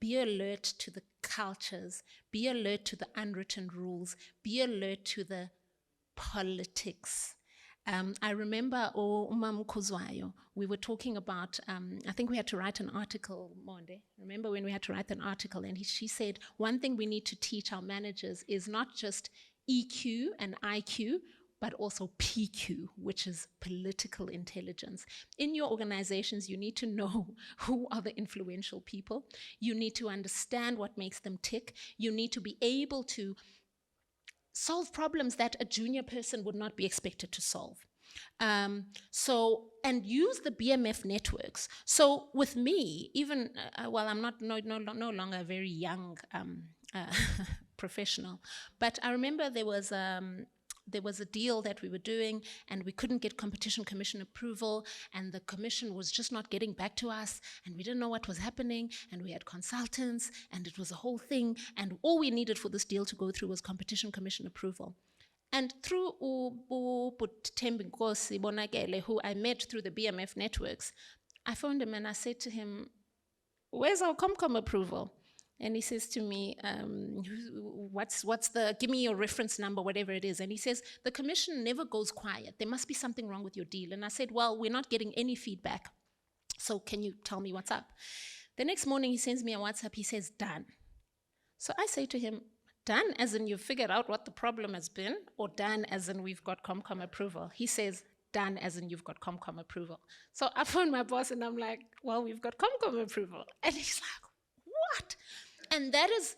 Be alert to the cultures. Be alert to the unwritten rules. Be alert to the politics. I remember Umam Kuzwayo, we were talking about, I think we had to write an article, Monde. Remember when we had to write an article, and she said, one thing we need to teach our managers is not just EQ and IQ, but also PQ, which is political intelligence. In your organizations, you need to know who are the influential people. You need to understand what makes them tick. You need to be able to solve problems that a junior person would not be expected to solve. And use the BMF networks. So with me, even, I'm not no longer a very young professional, but I remember there was a deal that we were doing and we couldn't get competition commission approval, and the commission was just not getting back to us, and we didn't know what was happening, and we had consultants, and it was a whole thing, and all we needed for this deal to go through was competition commission approval. And through Tembi Nkosi Bonakele, who I met through the BMF networks, I phoned him and I said to him, "Where's our Comcom approval?" And he says to me, give me your reference number, whatever it is. And he says, "The commission never goes quiet. There must be something wrong with your deal." And I said, "Well, we're not getting any feedback. So can you tell me what's up?" The next morning he sends me a WhatsApp. He says, "Done." So I say to him, "Done as in you've figured out what the problem has been, or done as in we've got Comcom approval?" He says, "Done as in you've got Comcom approval." So I phone my boss and I'm like, "Well, we've got Comcom approval." And he's like, "What?" And that is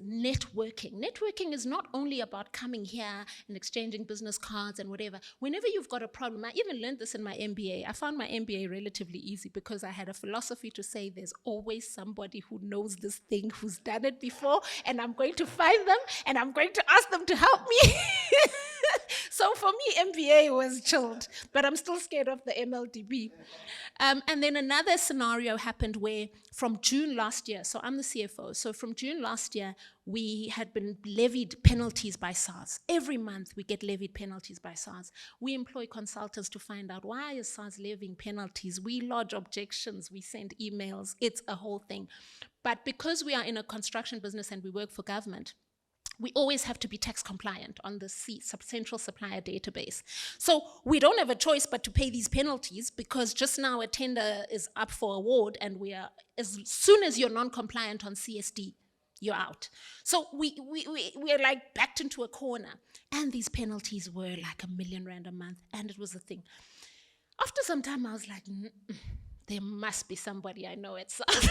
networking. Networking is not only about coming here and exchanging business cards and whatever. Whenever you've got a problem, I even learned this in my MBA. I found my MBA relatively easy because I had a philosophy to say there's always somebody who knows this thing, who's done it before, and I'm going to find them and I'm going to ask them to help me. So for me, MBA was chilled, but I'm still scared of the MLDB. And then another scenario happened where from June last year, so I'm the CFO, so from June last year, we had been levied penalties by SARS. Every month we get levied penalties by SARS. We employ consultants to find out why is SARS levying penalties. We lodge objections, we send emails, it's a whole thing. But because we are in a construction business and we work for government, we always have to be tax compliant on the central supplier database. So we don't have a choice but to pay these penalties because just now a tender is up for award and as soon as you're non-compliant on CSD, you're out. So we're like backed into a corner, and these penalties were like R1 million a month, and it was a thing. After some time, I was like, there must be somebody I know at SARS.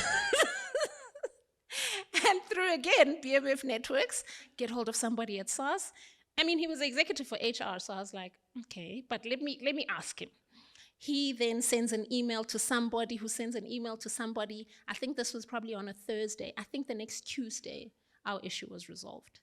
And through, again, BMF networks, get hold of somebody at SARS. I mean, he was the executive for HR, so I was like, okay, but let me ask him. He then sends an email to somebody who sends an email to somebody. I think this was probably on a Thursday. I think the next Tuesday, our issue was resolved.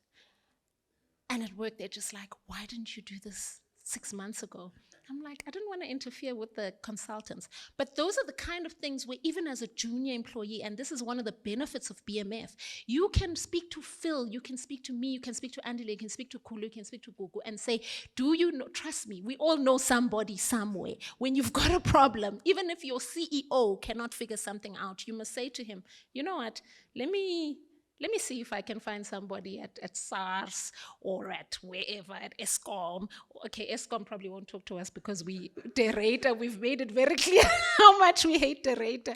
And at work, they're just like, "Why didn't you do this 6 months ago?" I'm like, I didn't want to interfere with the consultants. But those are the kind of things where even as a junior employee, and this is one of the benefits of BMF, you can speak to Phil, you can speak to me, you can speak to Andile, you can speak to Kulu, you can speak to Gugu and say, "Do you know, trust me, we all know somebody somewhere. When you've got a problem, even if your CEO cannot figure something out, you must say to him, you know what, let me see if I can find somebody at SARS or at wherever, at ESCOM. Okay, ESCOM probably won't talk to us because we've made it very clear how much we hate Derrida.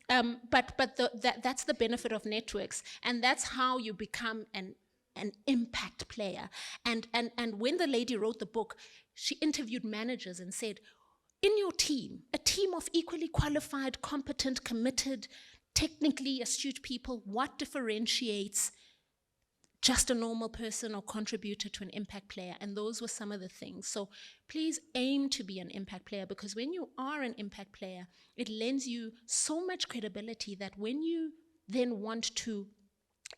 That's the benefit of networks, and that's how you become an impact player. And when the lady wrote the book, she interviewed managers and said, in your team, a team of equally qualified, competent, committed, technically astute people, what differentiates just a normal person or contributor to an impact player? And those were some of the things. So please aim to be an impact player, because when you are an impact player, it lends you so much credibility that when you then want to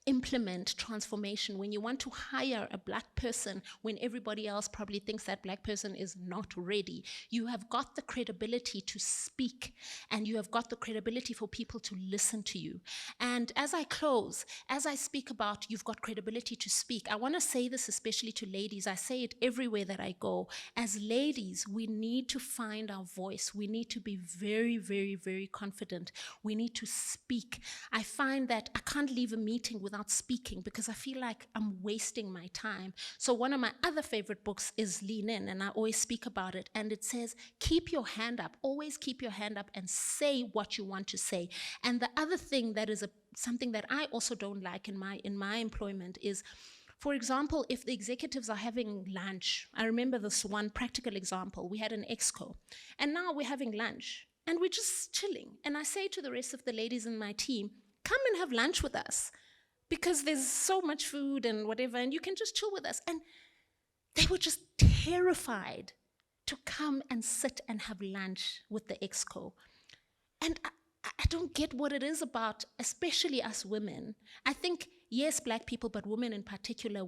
implement transformation, when you want to hire a Black person when everybody else probably thinks that Black person is not ready, you have got the credibility to speak, and you have got the credibility for people to listen to you. And as I close, as I speak about you've got credibility to speak, I want to say this especially to ladies. I say it everywhere that I go. As ladies, we need to find our voice. We need to be very, very, very confident. We need to speak. I find that I can't leave a meeting without speaking because I feel like I'm wasting my time. So one of my other favorite books is Lean In, and I always speak about it. And it says, keep your hand up, always keep your hand up and say what you want to say. And the other thing that is something that I also don't like in my employment is For example, if the executives are having lunch, I remember this one practical example. We had an exco, and now we're having lunch, and we're just chilling. And I say to the rest of the ladies in my team, come and have lunch with us, because there's so much food and whatever, and you can just chill with us. And they were just terrified to come and sit and have lunch with the exco. And I don't get what it is about, especially us women. I think, yes, black people, but women in particular,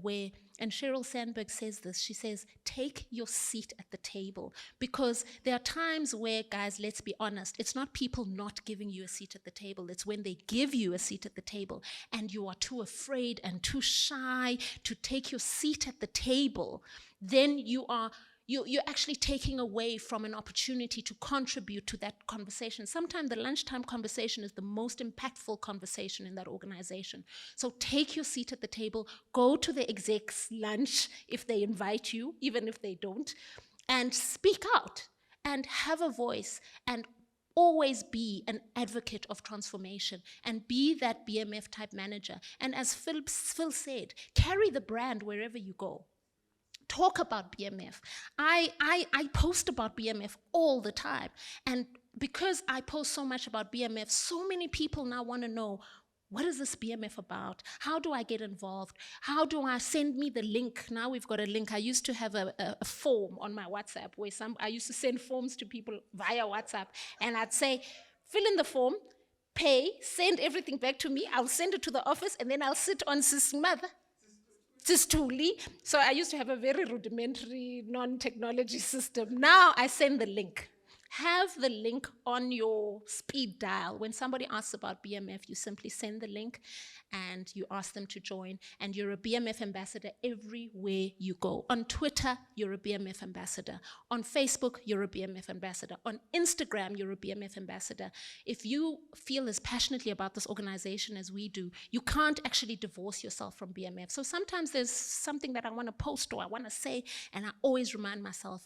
and Sheryl Sandberg says this, she says, take your seat at the table. Because there are times where, guys, let's be honest, it's not people not giving you a seat at the table, it's when they give you a seat at the table and you are too afraid and too shy to take your seat at the table, then you're actually taking away from an opportunity to contribute to that conversation. Sometimes the lunchtime conversation is the most impactful conversation in that organization. So take your seat at the table, go to the exec's lunch if they invite you, even if they don't, and speak out and have a voice and always be an advocate of transformation and be that BMF type manager. And as Phil said, carry the brand wherever you go. Talk about BMF. I post about BMF all the time. And because I post so much about BMF, so many people now want to know, what is this BMF about? How do I get involved? How do I send me the link? Now we've got a link. I used to have a form on my WhatsApp where I used to send forms to people via WhatsApp. And I'd say, fill in the form, pay, send everything back to me. I'll send it to the office, and then I'll sit on Sis Mother. So I used to have a very rudimentary non-technology system. Now I send the link. Have the link on your speed dial. When somebody asks about BMF, you simply send the link and you ask them to join, and you're a BMF ambassador everywhere you go. On Twitter, you're a BMF ambassador. On Facebook, you're a BMF ambassador. On Instagram, you're a BMF ambassador. If you feel as passionately about this organization as we do, you can't actually divorce yourself from BMF. So sometimes there's something that I want to post or I want to say, and I always remind myself,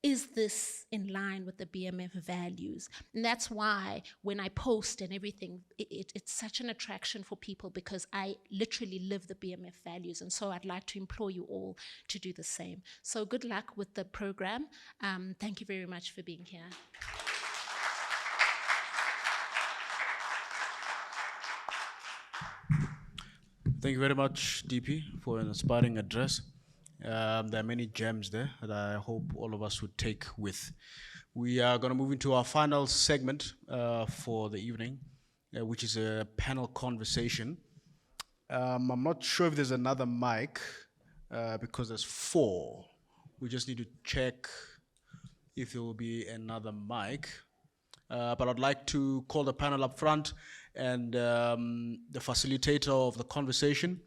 is this in line with the BMF values? And that's why when I post and everything, it's such an attraction for people, because I literally live the BMF values. And so I'd like to implore you all to do the same. So good luck with the program. Thank you very much for being here. Thank you very much, DP, for an inspiring address. There are many gems there that I hope all of us would take with. We are going to move into our final segment for the evening, which is a panel conversation. I'm not sure if there's another mic because there's 4. We just need to check if there will be another mic. But I'd like to call the panel up front and the facilitator of the conversation.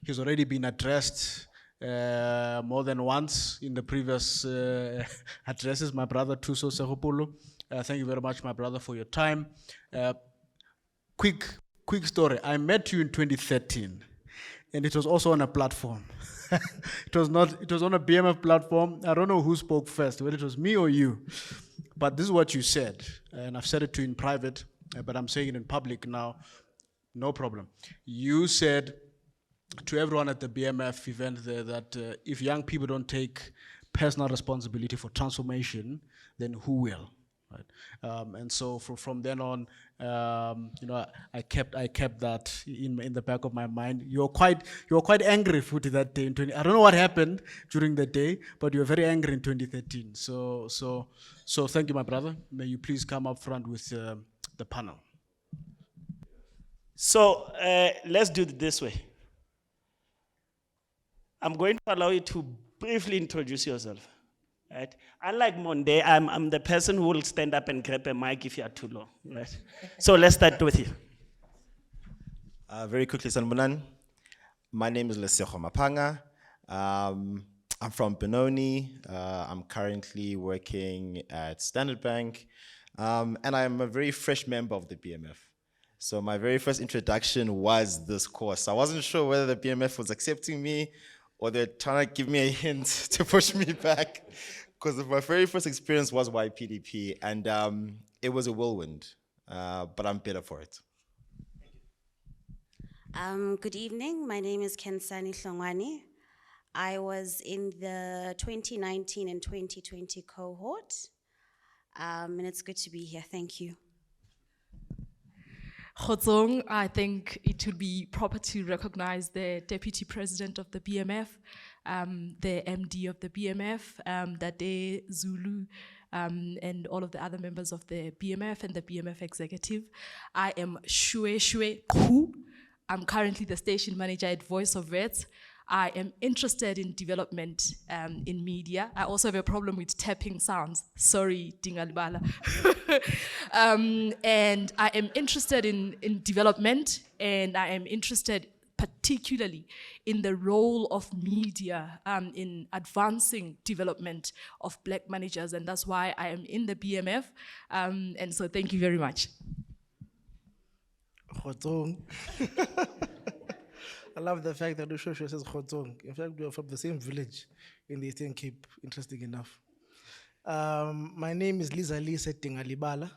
He's already been addressed more than once in the previous addresses, my brother Thuso Sekgopolo. Thank you very much, my brother, for your time. Quick story. I met you in 2013, and it was also on a platform. It was on a BMF platform. I don't know who spoke first, whether it was me or you. But this is what you said, and I've said it to you in private, but I'm saying it in public now. No problem. You said to everyone at the BMF event there that if young people don't take personal responsibility for transformation, then who will? Right? And so from then on, I kept that in the back of my mind. You were quite angry, Futi, that day in 20. I don't know what happened during the day, but you were very angry in 2013. So thank you, my brother. May you please come up front with the panel. So let's do it this way. I'm going to allow you to briefly introduce yourself. Right? Unlike Monday, I'm the person who will stand up and grab a mic if you are too low. Right? So let's start with you. Very quickly, Sanbunan. My name is Lesego Mapanga. I'm from Benoni. I'm currently working at Standard Bank. And I'm a very fresh member of the BMF. So my very first introduction was this course. I wasn't sure whether the BMF was accepting me or they're trying to give me a hint to push me back, because my very first experience was YPDP, and it was a whirlwind, but I'm better for it. Good evening. My name is Kensani Hlongwane. I was in the 2019 and 2020 cohort, and it's good to be here. Thank you. Khotsong, I think it would be proper to recognize the Deputy President of the BMF, the MD of the BMF, Dade Zulu, and all of the other members of the BMF and the BMF executive. I am Shue Ku. I'm currently the station manager at Voice of Vets. I am interested in development in media. I also have a problem with tapping sounds. Sorry, Dingalibala. And I am interested in development, and I am interested particularly in the role of media in advancing development of Black managers, and that's why I am in the BMF. And so thank you very much. Khotsong. I love the fact that Ushosho says Khotsong. In fact, we are from the same village in the Eastern Cape. Interesting enough. My name is Lisa Lee Settingalibala.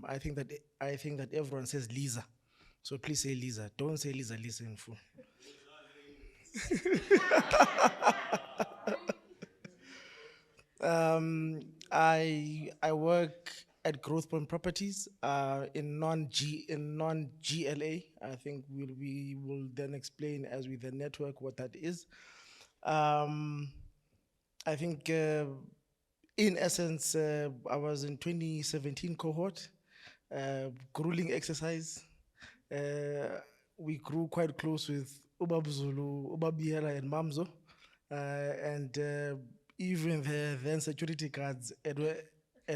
I think that everyone says Lisa, so please say Lisa. Don't say Lisa in full. I work at Growth Point Properties in non-GLA. I think we will then explain as with the network what that is. I think in essence, I was in 2017 cohort, grueling exercise. We grew quite close with Ubab Zulu, Ubabiela and Mamzo. And even the then security guards at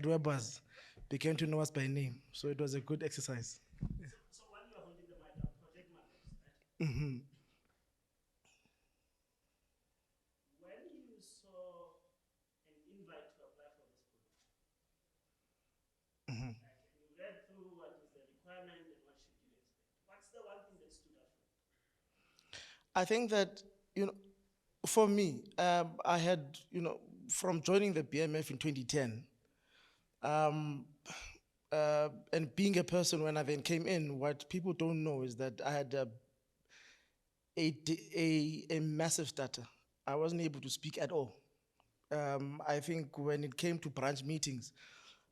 Webbers began to know us by name. So it was a good exercise. So while you are holding the mic up, project managers, right? When you saw an invite to apply for this program, and you read through what is the requirement and what should you expect, what's the one thing that stood out for you? I think that, for me, I had, from joining the BMF in 2010, and being a person when I then came in, what people don't know is that I had a massive stutter. I wasn't able to speak at all. I think when it came to branch meetings,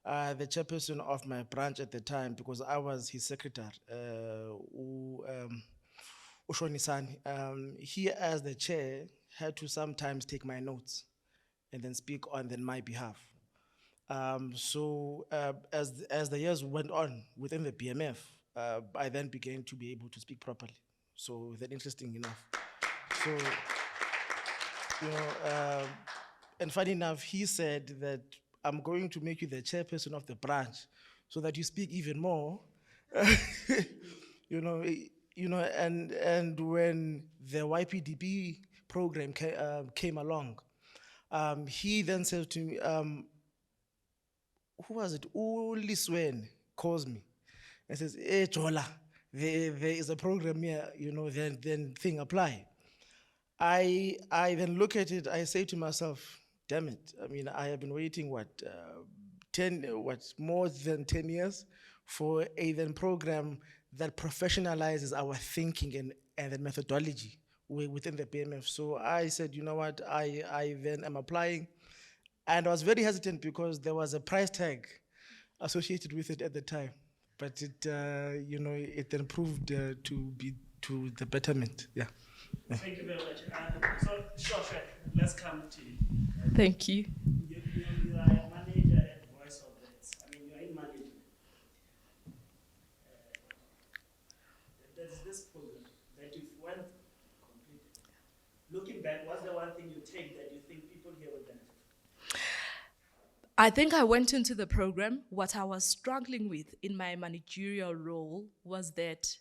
the chairperson of my branch at the time, because I was his secretary, Ushonisani, he as the chair had to sometimes take my notes and then speak on my behalf. So as the years went on within the BMF, I then began to be able to speak properly. So that interesting enough. So, and funny enough, he said that I'm going to make you the chairperson of the branch so that you speak even more. And when the YPDP program came along, he then said to me, who was it? Uliswen calls me and says, "Hey, Jola, there is a program here, then thing apply." I then look at it, I say to myself, damn it, I mean, I have been waiting, more than 10 years for a then program that professionalizes our thinking and the methodology within the BMF. So I said, you know what, I then am applying. And I was very hesitant because there was a price tag associated with it at the time. But it then proved to be to the betterment. Yeah. Thank you very much. So, Shosha, let's come to you. Thank you. You are a manager at Voice of Vets. I mean, you're in management. There's this program that you've went completed. Looking back, what's the one thing you take that you think people here will benefit? I think I went into the program. What I was struggling with in my managerial role was that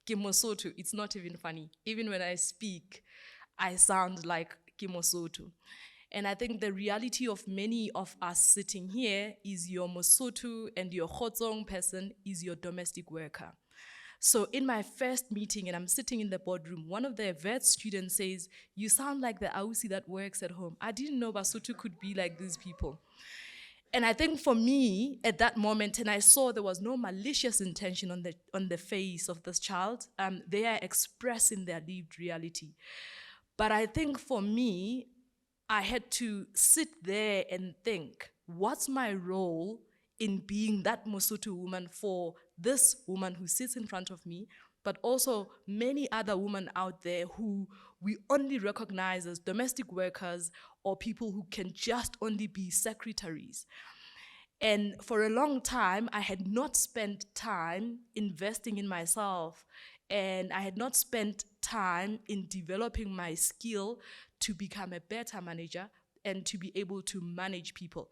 Kimosoto, it's not even funny. Even when I speak, I sound like Kimosoto. And I think the reality of many of us sitting here is your Mosoto and your Khotsong person is your domestic worker. So in my first meeting, and I'm sitting in the boardroom, one of the vet students says, "You sound like the Ausi that works at home." I didn't know Basutu could be like these people. And I think for me, at that moment, and I saw there was no malicious intention on the face of this child, they are expressing their lived reality. But I think for me, I had to sit there and think, what's my role in being that Mosotho woman for this woman who sits in front of me, but also many other women out there who we only recognize as domestic workers or people who can just only be secretaries. And for a long time, I had not spent time investing in myself, and I had not spent time in developing my skill to become a better manager and to be able to manage people.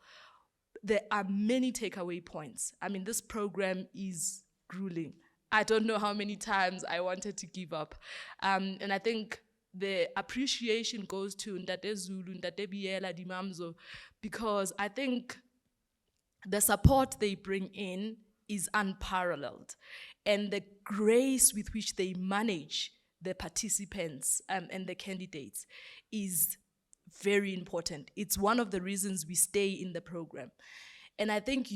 There are many takeaway points. I mean, this program is grueling. I don't know how many times I wanted to give up. And I think the appreciation goes to Ndate Zulu, Ndate Biela, Dimamzo, because I think the support they bring in is unparalleled. And the grace with which they manage the participants and the candidates is very important. It's one of the reasons we stay in the program. And I think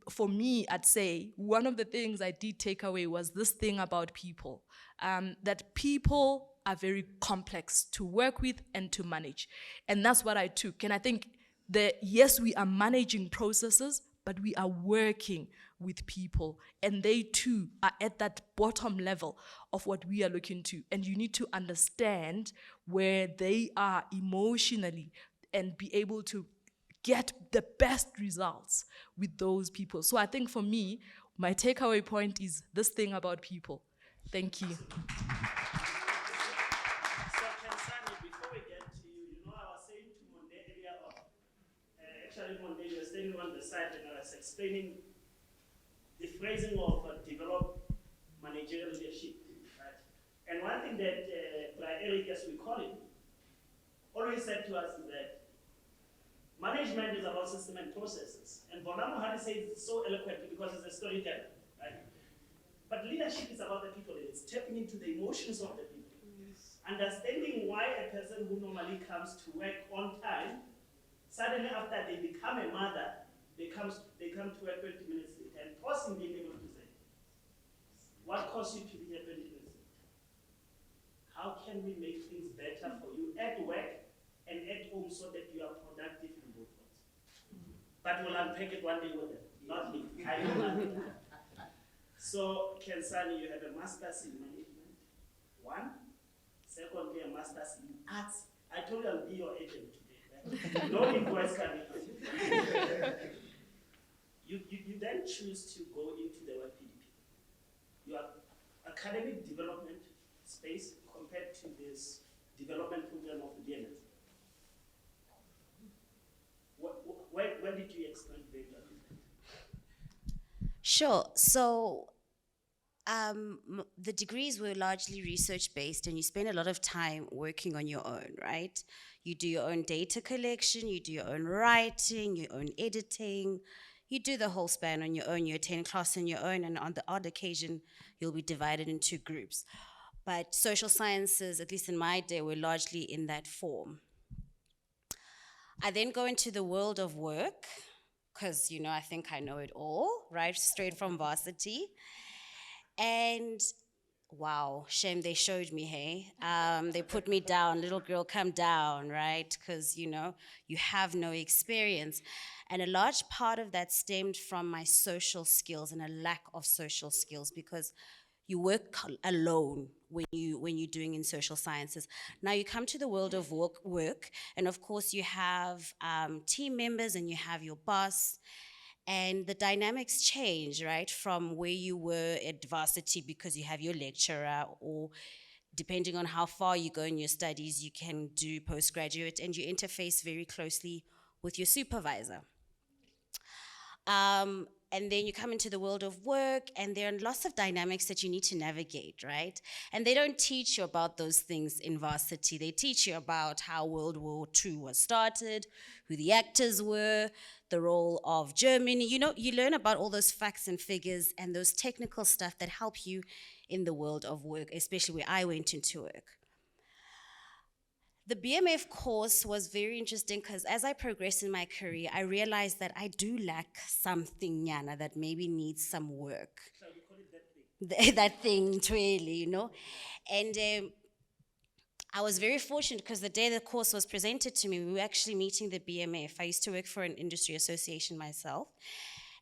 for me, I'd say one of the things I did take away was this thing about people, that people are very complex to work with and to manage. And that's what I took. And I think that, yes, we are managing processes, but we are working with people. And they too are at that bottom level of what we are looking to. And you need to understand where they are emotionally and be able to get the best results with those people. So I think for me, my takeaway point is this thing about people. Thank you. So Kensani, before we get to you, you know, I was saying to Monde earlier on, actually Monde, you were standing on the side and I was explaining the phrasing of develop managerial leadership, right? And one thing that Eric, as we call him, always said to us is that management is about system and processes. And Bonamo Hari says it so eloquently because he's a storyteller, right? But leadership is about the people. It's tapping into the emotions of the people. Yes. Understanding why a person who normally comes to work on time, suddenly after they become a mother, they come to work 20 minutes late, and pausing being able to say, what caused you to be here 20 minutes late? How can we make things better for you at work and at home so that you are productive in both ways? But we'll unpack it one day with them, not me. I know that. So, Kensani, you have a master's in management, one. Secondly, a master's in arts. I told you I'll be your agent today. Right? No invoice coming. You then choose to go into the YPDP. Your academic development space compared to this development program of the BMF. Where did you explain the difference? Sure. So the degrees were largely research-based, and you spend a lot of time working on your own, right? You do your own data collection, you do your own writing, your own editing, you do the whole span on your own, you attend class on your own, and on the odd occasion, you'll be divided into groups. But social sciences, at least in my day, were largely in that form. I then go into the world of work, because, I think I know it all, right? Straight from varsity. And wow, shame they showed me, hey? They put me down, little girl, come down, right? Because, you have no experience. And a large part of that stemmed from my social skills and a lack of social skills, because you work alone when you're doing in social sciences. Now you come to the world of work, and of course you have team members and you have your boss, and the dynamics change, right? From where you were at varsity because you have your lecturer, or depending on how far you go in your studies, you can do postgraduate, and you interface very closely with your supervisor. And then you come into the world of work, and there are lots of dynamics that you need to navigate, right? And they don't teach you about those things in varsity. They teach you about how World War II was started, who the actors were, the role of Germany. You learn about all those facts and figures and those technical stuff that help you in the world of work, especially where I went into work. The BMF course was very interesting because as I progressed in my career, I realized that I do lack something, Yana, that maybe needs some work. Shall we call it that thing? That thing, really, you know? And I was very fortunate because the day the course was presented to me, we were actually meeting the BMF. I used to work for an industry association myself,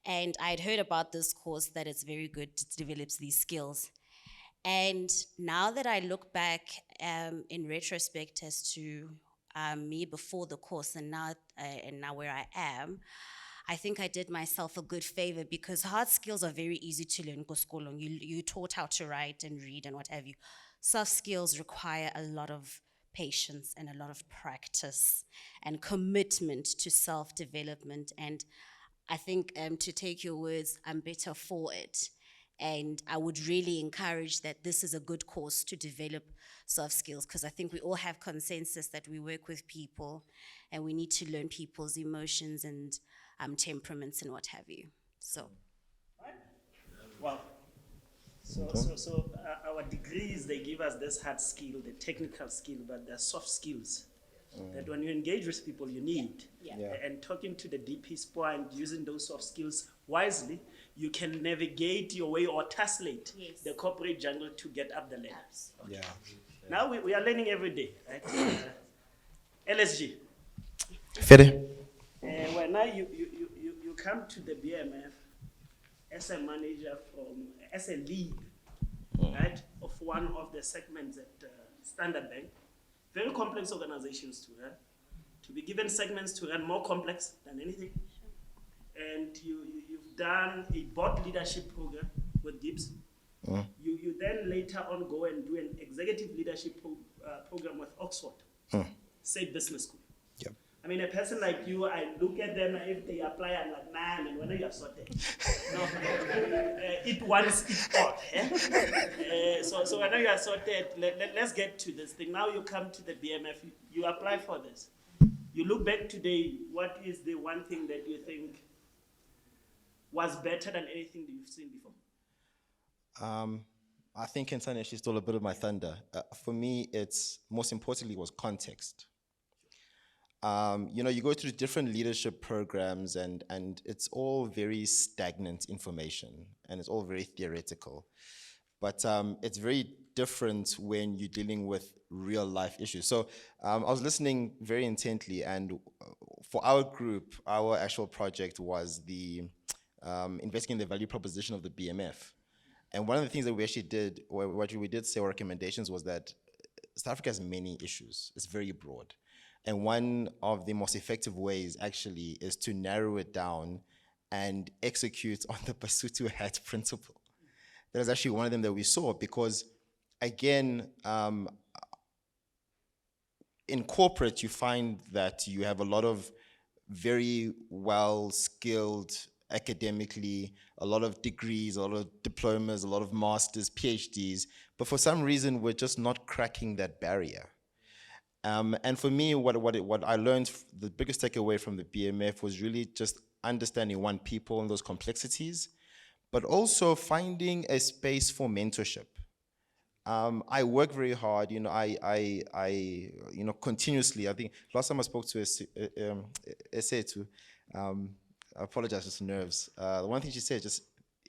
and I'd heard about this course that it's very good, it develops these skills. And now that I look back in retrospect as to me before the course and now where I am, I think I did myself a good favor because hard skills are very easy to learn. You taught how to write and read and what have you. Soft skills require a lot of patience and a lot of practice and commitment to self-development. And I think to take your words, I'm better for it. And I would really encourage that this is a good course to develop soft skills because I think we all have consensus that we work with people and we need to learn people's emotions and temperaments and what have you. So, Wow. Our degrees, they give us this hard skill, the technical skill, but they're soft skills that when you engage with people, you need. Yeah. And talking to the DP's point, using those soft skills wisely, you can navigate your way or translate Yes. the corporate jungle to get up the ladder. Yeah. Now we are learning every day, right? LSG. Fede. When now you come to the BMF as a manager as a lead, right, of one of the segments at Standard Bank, very complex organizations to run. To be given segments to run more complex than anything. And you've done a board leadership program with Gibbs. You then later on go and do an executive leadership program with Oxford, State Business School. Yep. I mean, a person like you, I look at them, if they apply, I'm like, nah, man, when are you sorted? No, it once, it all. So when you are sorted, let's get to this thing. Now you come to the BMF, you apply for this. You look back today, what is the one thing that you think was better than anything that you've seen before? I think Insani actually stole a bit of my thunder. For me, it's most importantly was context. You go through different leadership programs and it's all very stagnant information and it's all very theoretical. But it's very different when you're dealing with real life issues. So I was listening very intently, and for our group, our actual project was the investigating the value proposition of the BMF. And one of the things that we actually did, or what we did say our recommendations was that South Africa has many issues. It's very broad. And one of the most effective ways actually is to narrow it down and execute on the Basotho hat principle. That is actually one of them that we saw because, again, in corporate, you find that you have a lot of very well-skilled academically, a lot of degrees, a lot of diplomas, a lot of masters, PhDs, but for some reason, we're just not cracking that barrier. And for me, what I learned, the biggest takeaway from the BMF was really just understanding people and those complexities, but also finding a space for mentorship. I work very hard, I continuously. I think last time I spoke to Esetu, I apologize for some nerves. The one thing she said, just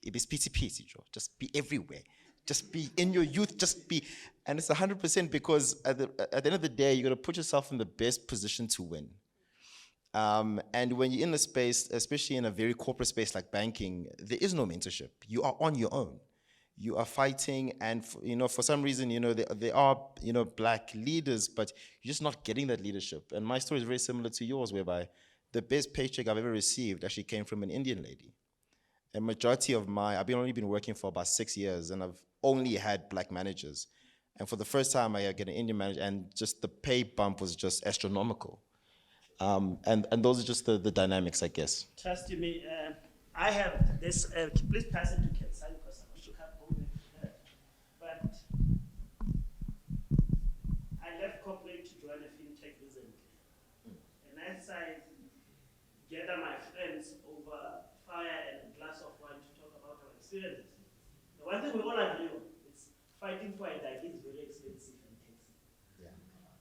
be PTP, just be everywhere. Just be in your youth, just be, and it's 100% because at the end of the day, you're gonna put yourself in the best position to win. And when you're in the space, especially in a very corporate space like banking, there is no mentorship. You are on your own. You are fighting, and for some reason, there are black leaders, but you're just not getting that leadership. And my story is very similar to yours, whereby the best paycheck I've ever received actually came from an Indian lady. A majority of I've only been working for about 6 years, and I've only had black managers. And for the first time, I get an Indian manager, and just the pay bump was just astronomical. And those are just the dynamics, I guess. Trust me, I have this, please pass it to Kensai because I should have moved it. But I left corporate to join a fintech recently. And as I gather my friends over fire and a glass of wine to talk about our experiences, the one thing we all agree on is fighting for a dike is very expensive and taxing. Yeah.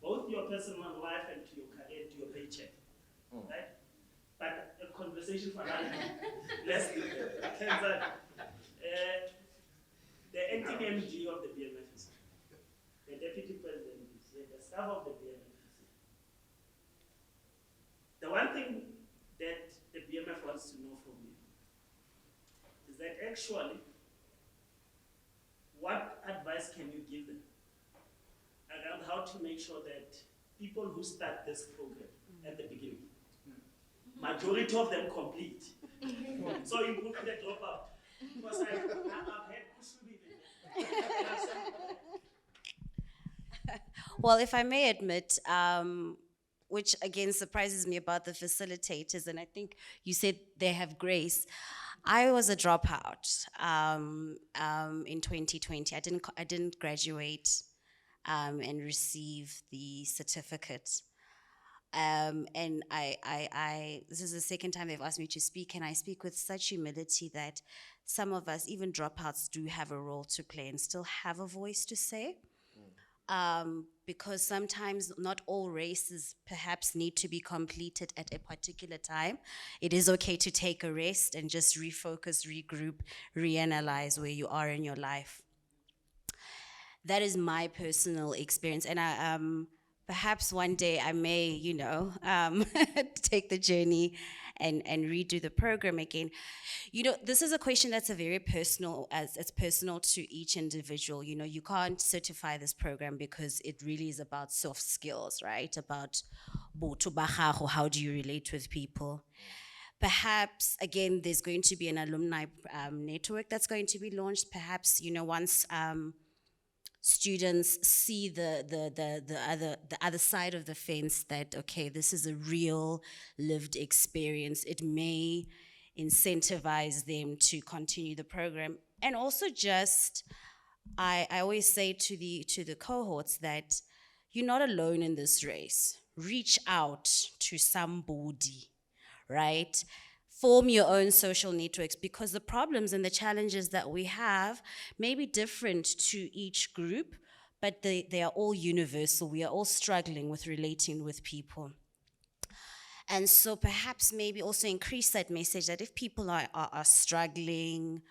Both your personal life and to your career, to your paycheck, right? But a conversation for another day. Let's do that. Kenzan, the acting MD of the BMF is here. The deputy president is here. The staff of the BMF is here. The one thing that the BMF wants to know from you is that actually, what advice can you give them around how to make sure that people who start this program at the beginning, majority of them complete. So you put the dropout. Because I've had Kushubi Well, if I may admit, which again surprises me about the facilitators, and I think you said they have grace. I was a dropout in 2020. I didn't graduate and receive the certificate. And this is the second time they've asked me to speak, and I speak with such humility that some of us, even dropouts, do have a role to play and still have a voice to say. Because sometimes not all races perhaps need to be completed at a particular time. It is okay to take a rest and just refocus, regroup, reanalyze where you are in your life. That is my personal experience, and perhaps one day I may, take the journey and redo the program again. This is a question that's a very personal, as it's personal to each individual. You can't certify this program because it really is about soft skills, right? About how do you relate with people. Perhaps, again, there's going to be an alumni network that's going to be launched. Perhaps, once students see the other side of the fence, that okay, this is a real lived experience, it may incentivize them to continue the program. And also just I always say to the cohorts that you're not alone in this race. Reach out to somebody, right? Form your own social networks, because the problems and the challenges that we have may be different to each group, but they are all universal. We are all struggling with relating with people. And so perhaps maybe also increase that message that if people are struggling,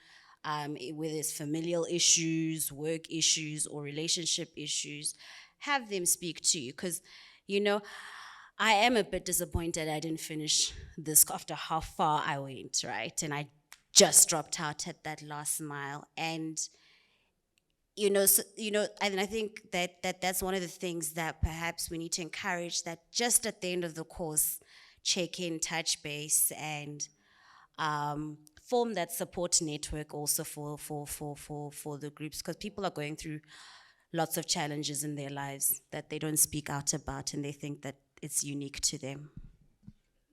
whether it's familial issues, work issues, or relationship issues, have them speak to you. Because, I am a bit disappointed I didn't finish this after how far I went, right? And I just dropped out at that last mile. And, and I think that's one of the things that perhaps we need to encourage, that just at the end of the course, check in, touch base, and form that support network also for the groups, because people are going through lots of challenges in their lives that they don't speak out about, and they think that it's unique to them.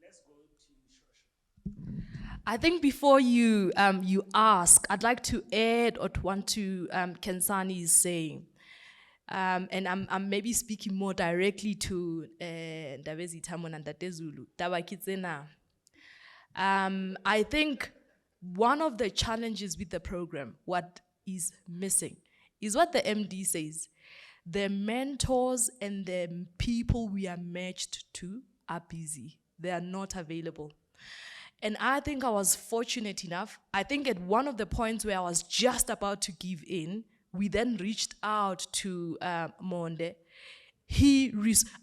Let's go to Shosha. I think before you ask, I'd like to add or want to Kensani is saying, and I'm maybe speaking more directly to Ndabezi Tamon and Ndate Tabakitsena. I think one of the challenges with the program, what is missing, is what the MD says. The mentors and the people we are matched to are busy. They are not available. And I think I was fortunate enough. I think at one of the points where I was just about to give in, we then reached out to Monde.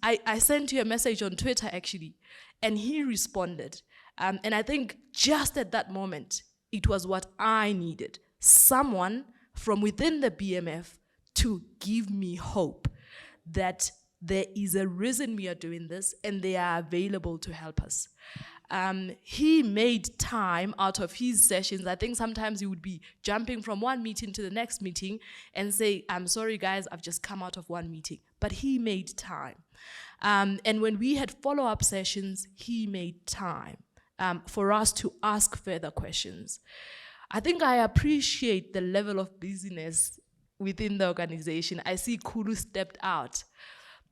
I sent you a message on Twitter, actually, and he responded. And I think just at that moment, it was what I needed. Someone from within the BMF to give me hope that there is a reason we are doing this and they are available to help us. He made time out of his sessions. I think sometimes he would be jumping from one meeting to the next meeting and say, I'm sorry guys, I've just come out of one meeting. But he made time. And when we had follow-up sessions, he made time for us to ask further questions. I think I appreciate the level of busyness within the organization. I see Kulu stepped out.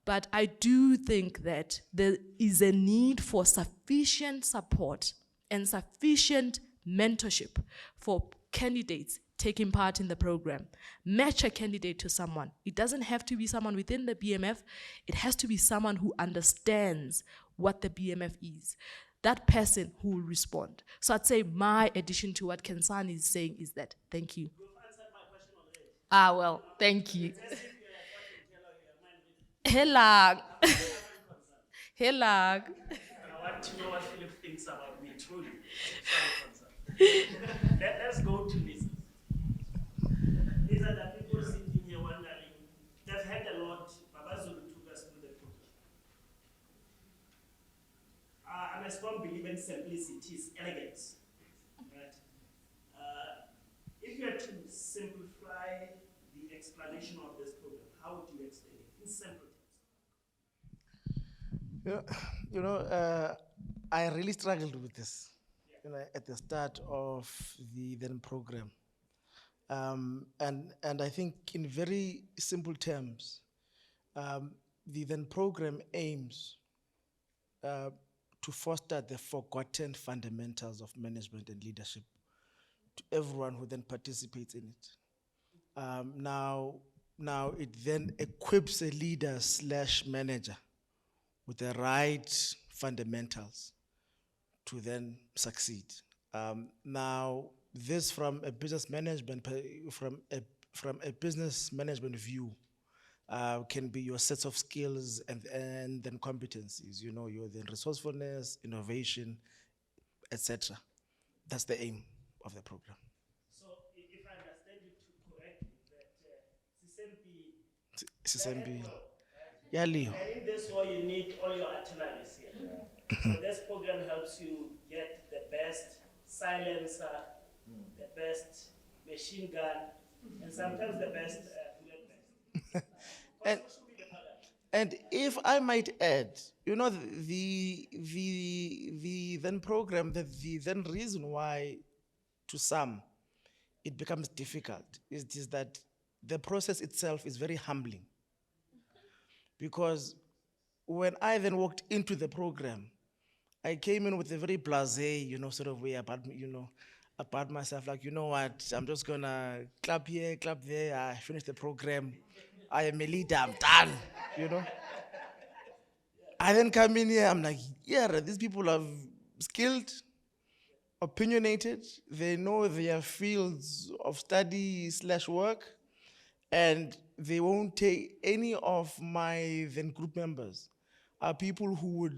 But I do think that there is a need for sufficient support and sufficient mentorship for candidates taking part in the program. Match a candidate to someone. It doesn't have to be someone within the BMF. It has to be someone who understands what the BMF is. That person who will respond. So I'd say my addition to what Kensani is saying is that. Thank you. You've answered my question already. Ah, well, thank you. It's as if you're a fortune teller or you're a mind reader. Helag. I'm concerned. Helag. I want to know what Philip thinks about me, truly. So I'm concerned. Let's go to Lisa. These are the people sitting here wondering, they've heard a lot. Baba Zulu took us through the program. I'm a strong believer in simplicity, is elegance. Right? If you had to simplify the explanation of this program, how would you explain it in simple terms? I really struggled with this, at the start of the then program. And I think in very simple terms, the then program aims to foster the forgotten fundamentals of management and leadership to everyone who then participates in it. Now it then equips a leader / manager with the right fundamentals to then succeed. Now, this from a business management, from a business management view, can be your sets of skills and then competencies. Your then resourcefulness, innovation, etc. That's the aim of the program. So, if I understand you correctly, that Sisembi. Yeah, Leo. and in this way, you need all your artilleries here. So this program helps you get the best silencer, the best machine gun, and sometimes the best bullet vest. And- What should be the paradigm? And if I might add, the then program, the then reason why to some it becomes difficult is that the process itself is very humbling. Because when I then walked into the program, I came in with a very blasé, sort of way about myself, like, what, I'm just gonna clap here, clap there, I finished the program, I am a leader, I'm done, I then come in here, I'm like, yeah, these people are skilled, opinionated, they know their fields of study / work, and they won't take any of my then group members are people who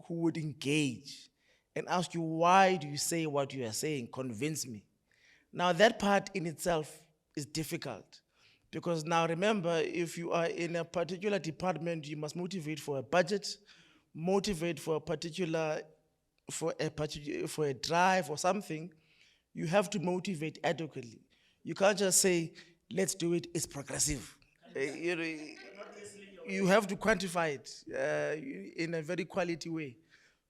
would engage and ask you, why do you say what you are saying? Convince me. Now that part in itself is difficult, because now remember, if you are in a particular department, you must motivate for a budget, motivate for a drive or something. You have to motivate adequately. You can't just say, let's do it, it's progressive. You have to quantify it in a very quality way.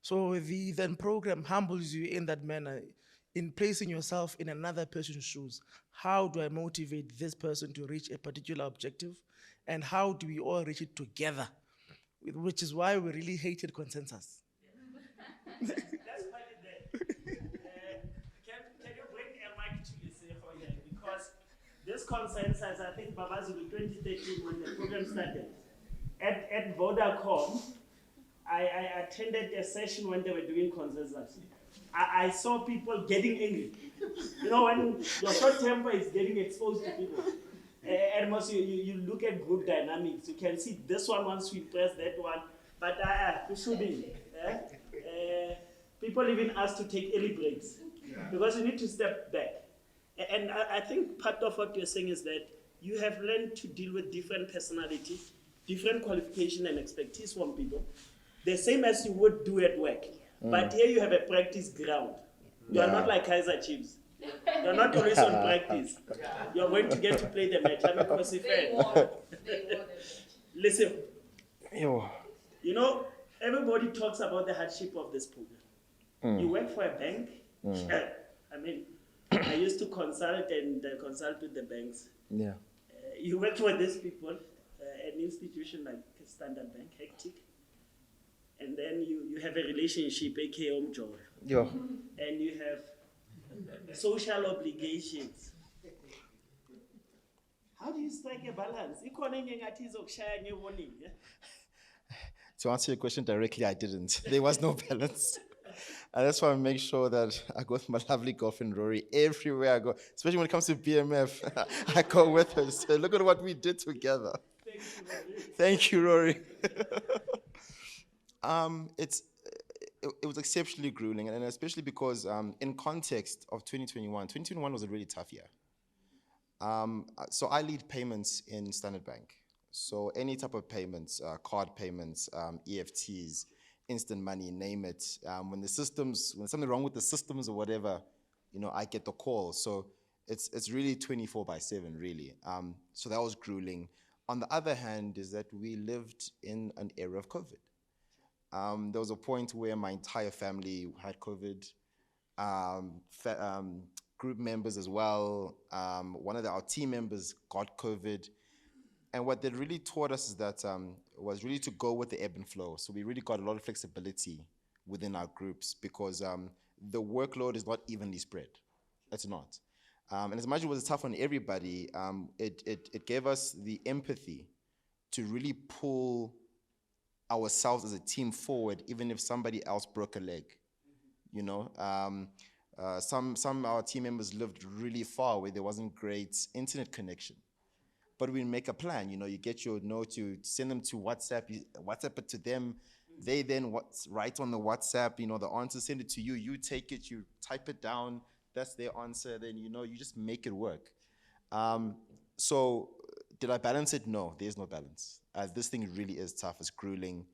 So the then program humbles you in that manner, in placing yourself in another person's shoes. How do I motivate this person to reach a particular objective? And how do we all reach it together? Which is why we really hated consensus. Let's put it there. Can you bring a mic to Lesego here? Because this consensus, I think Baba Zulu 2013, when the program started, at Vodacom, I attended a session when they were doing consensus. I saw people getting angry. When your short temper is getting exposed to people. And most you look at group dynamics, you can see this one wants to impress that one, but we shouldn't. People even ask to take early breaks because you need to step back. And I think part of what you're saying is that you have learned to deal with different personalities, different qualification and expertise from people, the same as you would do at work. But here you have a practice ground. You are not like Kaiser Chiefs. You're not always on practice. You're going to get to play the match. I'm a Kosi fan. Listen, everybody talks about the hardship of this program. You work for a bank. I used to consult and consult with the banks. Yeah. You work for these people, an institution like Standard Bank, hectic. And then you have a relationship, aka Omjoy. Yeah. And you have social obligations. How do you strike a balance? Ikhona enye engathi izokushaya nge-warning, yeah? To answer your question directly, I didn't. There was no balance. And that's why I make sure that I go with my lovely girlfriend Rory everywhere I go, especially when it comes to BMF. I go with her. So look at what we did together. Thank you, Rory. It's it was exceptionally grueling, and especially because in context of 2021 was a really tough year. So I lead payments in Standard Bank. So any type of payments, card payments, EFTs, instant money, name it. When there's something wrong with the systems or whatever, I get the call. So it's really 24/7, really. So that was grueling. On the other hand, is that we lived in an era of COVID. There was a point where my entire family had COVID. Group members as well. One of our team members got COVID. And what that really taught us is that was really to go with the ebb and flow. So we really got a lot of flexibility within our groups because the workload is not evenly spread. It's not. And as much as it was tough on everybody, it gave us the empathy to really pull ourselves as a team forward, even if somebody else broke a leg. Some of our team members lived really far where there wasn't great internet connection. But we make a plan. You get your note, you send them to WhatsApp, you WhatsApp it to them. They then write on the WhatsApp, the answer, send it to you. You take it, you type it down. That's their answer. Then, you just make it work. So did I balance it? No, there's no balance. This thing really is tough. It's grueling.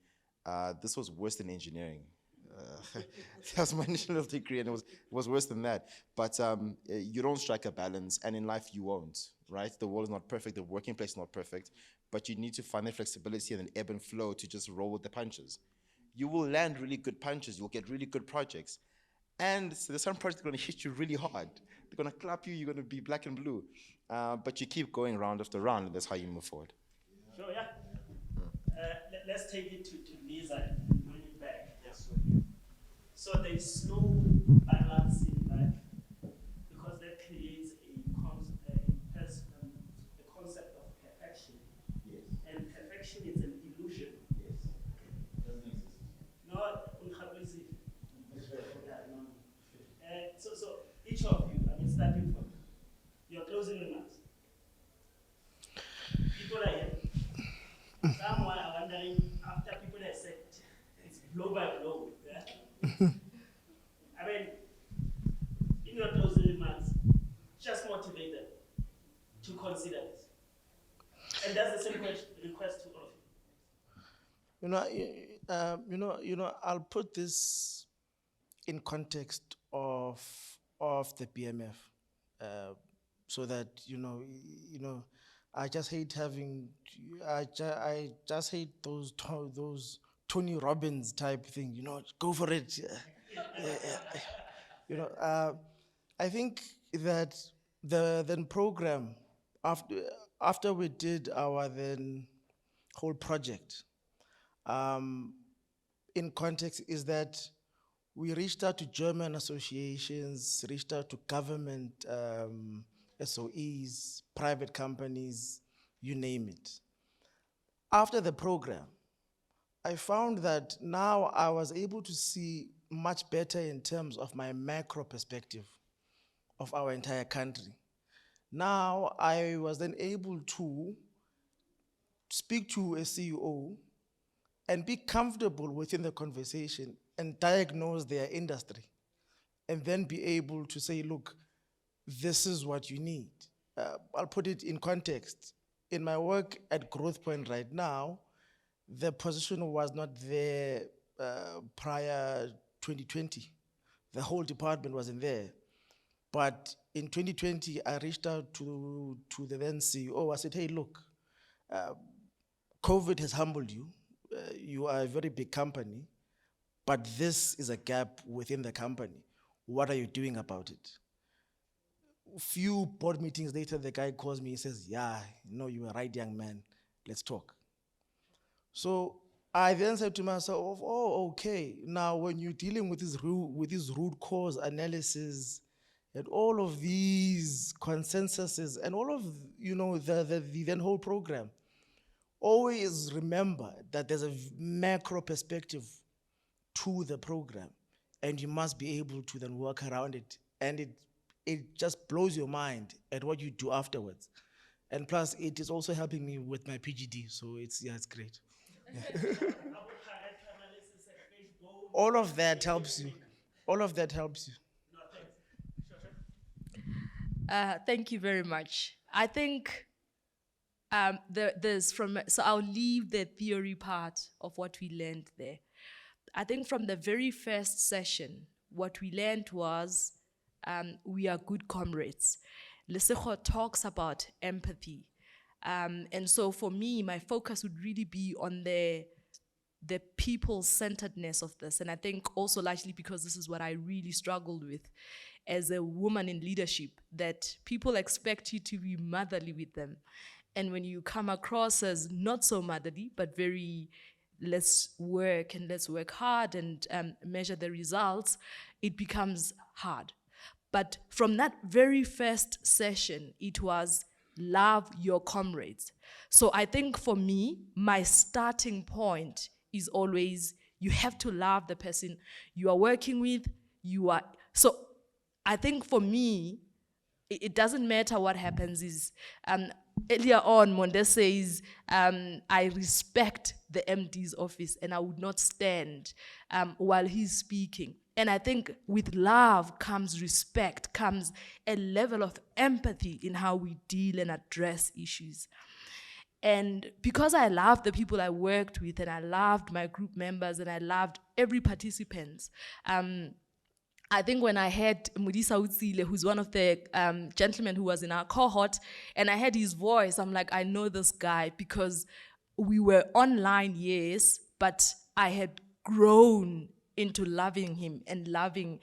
This was worse than engineering. That was my initial degree, and it was worse than that. But you don't strike a balance, and in life you won't, right? The world is not perfect, the working place is not perfect, but you need to find that flexibility and an ebb and flow to just roll with the punches. You will land really good punches, you'll get really good projects, and so there's some projects that are going to hit you really hard. They're going to clap you, you're going to be black and blue. But you keep going round after round, and that's how you move forward. Sure, yeah. Let's take it to Lisa and bring it back. Yes. So there's no balance in life because that creates a concept of perfection. Yes. And perfection is an illusion. Yes. Doesn't exist. No, unhabitually. So each of you, starting from your closing remarks. People are here. Some are wondering after people have said it's blow by blow. Yeah? In your closing remarks, just motivate them to consider this. And that's the same request to all of you. I'll put this in context of the BMF, so that I just hate having, I just hate those Tony Robbins type thing. Go for it. I think that the then program after we did our then whole project, in context is that we reached out to German associations, reached out to government SOEs, private companies, you name it. After the program, I found that now I was able to see much better in terms of my macro perspective of our entire country. Now I was then able to speak to a CEO and be comfortable within the conversation and diagnose their industry, and then be able to say, look, this is what you need. I'll put it in context. In my work at Growth Point right now, the position was not there prior 2020. The whole department wasn't there. But in 2020, I reached out to the then CEO. I said, hey, look, COVID has humbled you. You are a very big company, but this is a gap within the company. What are you doing about it? A few board meetings later, the guy calls me and says, yeah, you are right, young man. Let's talk. So I then said to myself, oh, okay. Now, when you're dealing with this root cause analysis And all of these consensuses and all of, the then whole program, always remember that there's a macro perspective to the program, and you must be able to then work around it. And it just blows your mind at what you do afterwards. And plus, it is also helping me with my PGD, so it's great. All of that helps you. All of that helps you. Thank you very much. I think so I'll leave the theory part of what we learned there. I think from the very first session, what we learned was we are good comrades. Lesego talks about empathy. And so for me, my focus would really be on the people-centeredness of this. And I think also largely because this is what I really struggled with as a woman in leadership, that people expect you to be motherly with them. And when you come across as not so motherly, but very let's work hard and measure the results, it becomes hard. But from that very first session, it was love your comrades. So I think for me, my starting point is always you have to love the person you are working with. So I think for me, it doesn't matter what happens. Is earlier on, Monde says, I respect the MD's office and I would not stand while he's speaking. And I think with love comes respect, comes a level of empathy in how we deal and address issues. And because I loved the people I worked with, and I loved my group members, and I loved every participant, I think when I had Mudisa Utsile, who's one of the gentlemen who was in our cohort, and I heard his voice, I'm like, I know this guy, because we were online, yes, but I had grown into loving him and loving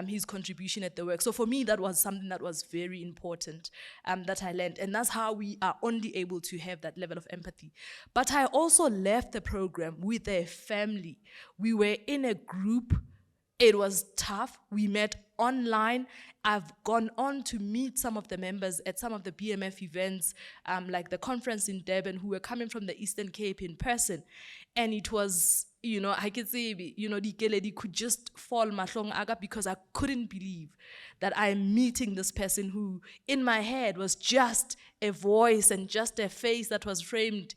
his contribution at the work. So for me, that was something that was very important that I learned. And that's how we are only able to have that level of empathy. But I also left the program with a family. We were in a group. It was tough. We met online. I've gone on to meet some of the members at some of the BMF events, like the conference in Durban, who were coming from the Eastern Cape in person. And it was, I could say, the Keledi could just fall mahlong aga, because I couldn't believe that I'm meeting this person who, in my head, was just a voice and just a face that was framed.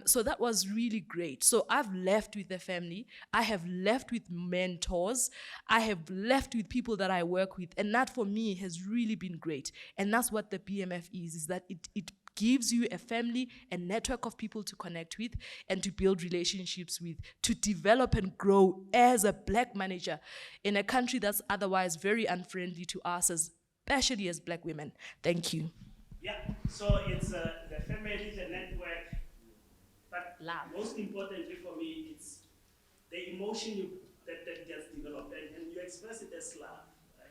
So that was really great. So I've left with the family. I have left with mentors. I have left with people that I work with. And that for me has really been great. And that's what the BMF is that it gives you a family, a network of people to connect with and to build relationships with, to develop and grow as a Black manager in a country that's otherwise very unfriendly to us, especially as Black women. Thank you. Yeah, so it's the family, the network, but Love. most importantly for me, it's the emotion that gets developed, and you express it as love. Right?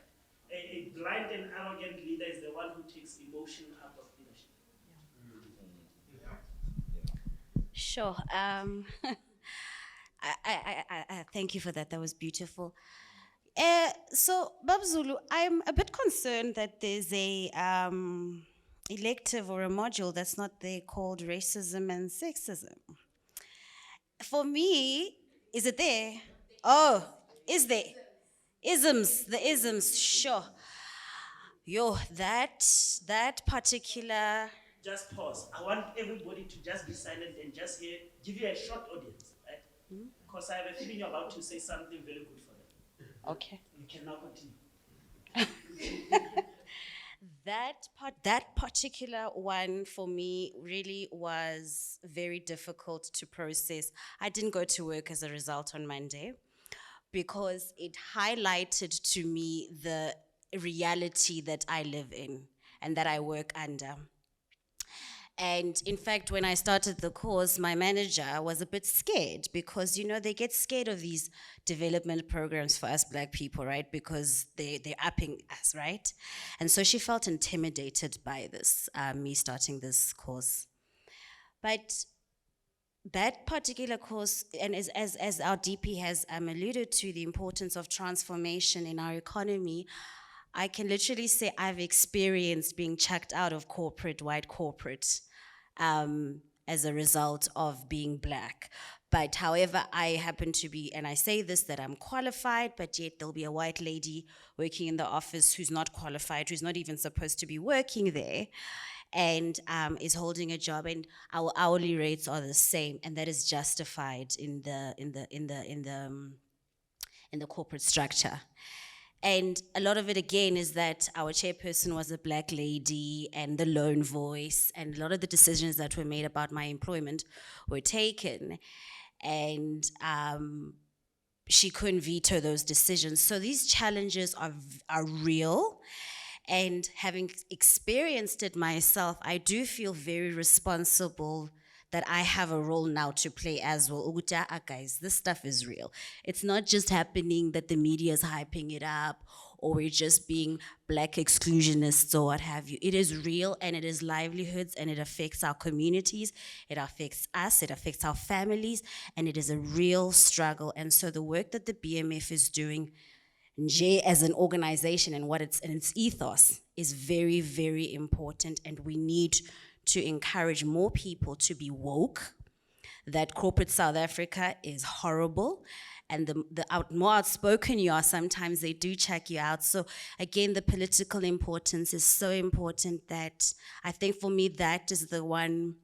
A blind and arrogant leader is the one who takes emotion out of leadership. Sure. I thank you for that. That was beautiful. So, Babzulu, I'm a bit concerned that there's a elective or a module that's not there called racism and sexism. For me, is it there? Oh, is there? The isms, sure. Yo, that particular. Just pause. I want everybody to just be silent and just give you a short audience, right? Because I have a feeling you're about to say something very good for them. Okay. You can now continue. That particular one for me really was very difficult to process. I didn't go to work as a result on Monday because it highlighted to me the reality that I live in and that I work under. And in fact, when I started the course, my manager was a bit scared because, they get scared of these development programs for us Black people, right? Because they're upping us, right? And so she felt intimidated by this, me starting this course. But that particular course, and as our DP has alluded to, the importance of transformation in our economy, I can literally say I've experienced being chucked out of white corporate, as a result of being black. But however, I happen to be, and I say this, that I'm qualified, but yet there'll be a white lady working in the office who's not qualified, who's not even supposed to be working there, and is holding a job, and our hourly rates are the same, and that is justified in the corporate structure. And a lot of it, again, is that our chairperson was a black lady and the lone voice, and a lot of the decisions that were made about my employment were taken. And she couldn't veto those decisions. So these challenges are real. And having experienced it myself, I do feel very responsible that I have a role now to play as well. Guys, this stuff is real. It's not just happening that the media is hyping it up or we're just being black exclusionists or what have you. It is real, and it is livelihoods, and it affects our communities, it affects us, it affects our families, and it is a real struggle. And so the work that the BMF is doing, Nje as an organization and its ethos is very, very important, and we need to encourage more people to be woke, that corporate South Africa is horrible, and the more outspoken you are, sometimes they do check you out. So again, the political importance is so important that I think for me that is the one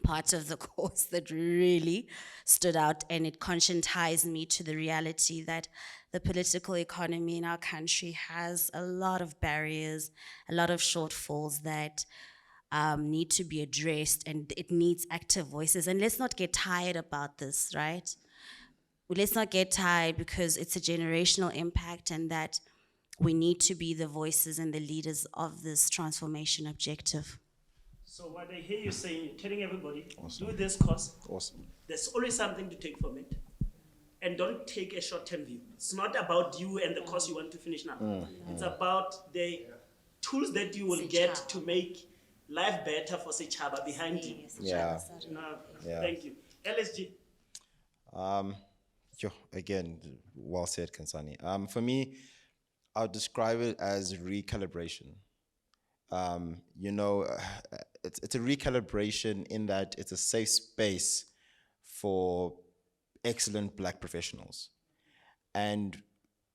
part of the course that really stood out, and it conscientized me to the reality that the political economy in our country has a lot of barriers, a lot of shortfalls that need to be addressed, and it needs active voices. And let's not get tired about this, right? Let's not get tired, because it's a generational impact, and that we need to be the voices and the leaders of this transformation objective. So what I hear you saying, you're telling everybody, do this course. Awesome. There's always something to take from it. And don't take a short-term view. It's not about you and the course you want to finish now. It's about the tools that you will get to make life better for Sechaba behind you. Yeah. No, Yeah. Thank you. LSG. Again, well said, Kansani. For me, I'll describe it as recalibration. It's a recalibration in that it's a safe space for excellent black professionals. And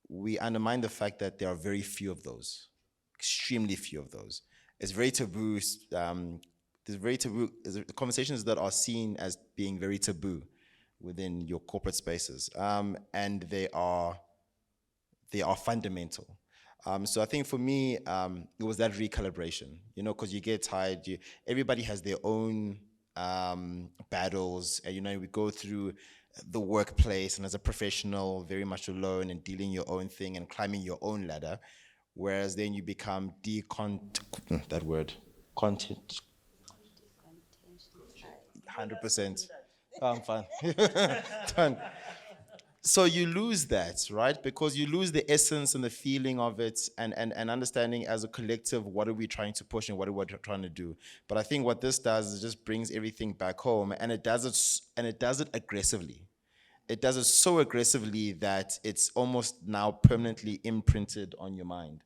we undermine the fact that there are very few of those, extremely few of those. It's very taboo. There's conversations that are seen as being very taboo within your corporate spaces, and they are fundamental. So I think for me, it was that recalibration, because you get tired. Everybody has their own battles, and we go through the workplace, and as a professional, very much alone and dealing your own thing and climbing your own ladder. Whereas then you become content. 100%. I'm fine. Done. So you lose that, right? Because you lose the essence and the feeling of it, and understanding as a collective, what are we trying to push and what are we trying to do. But I think what this does is just brings everything back home, and it does it aggressively. It does it so aggressively that it's almost now permanently imprinted on your mind.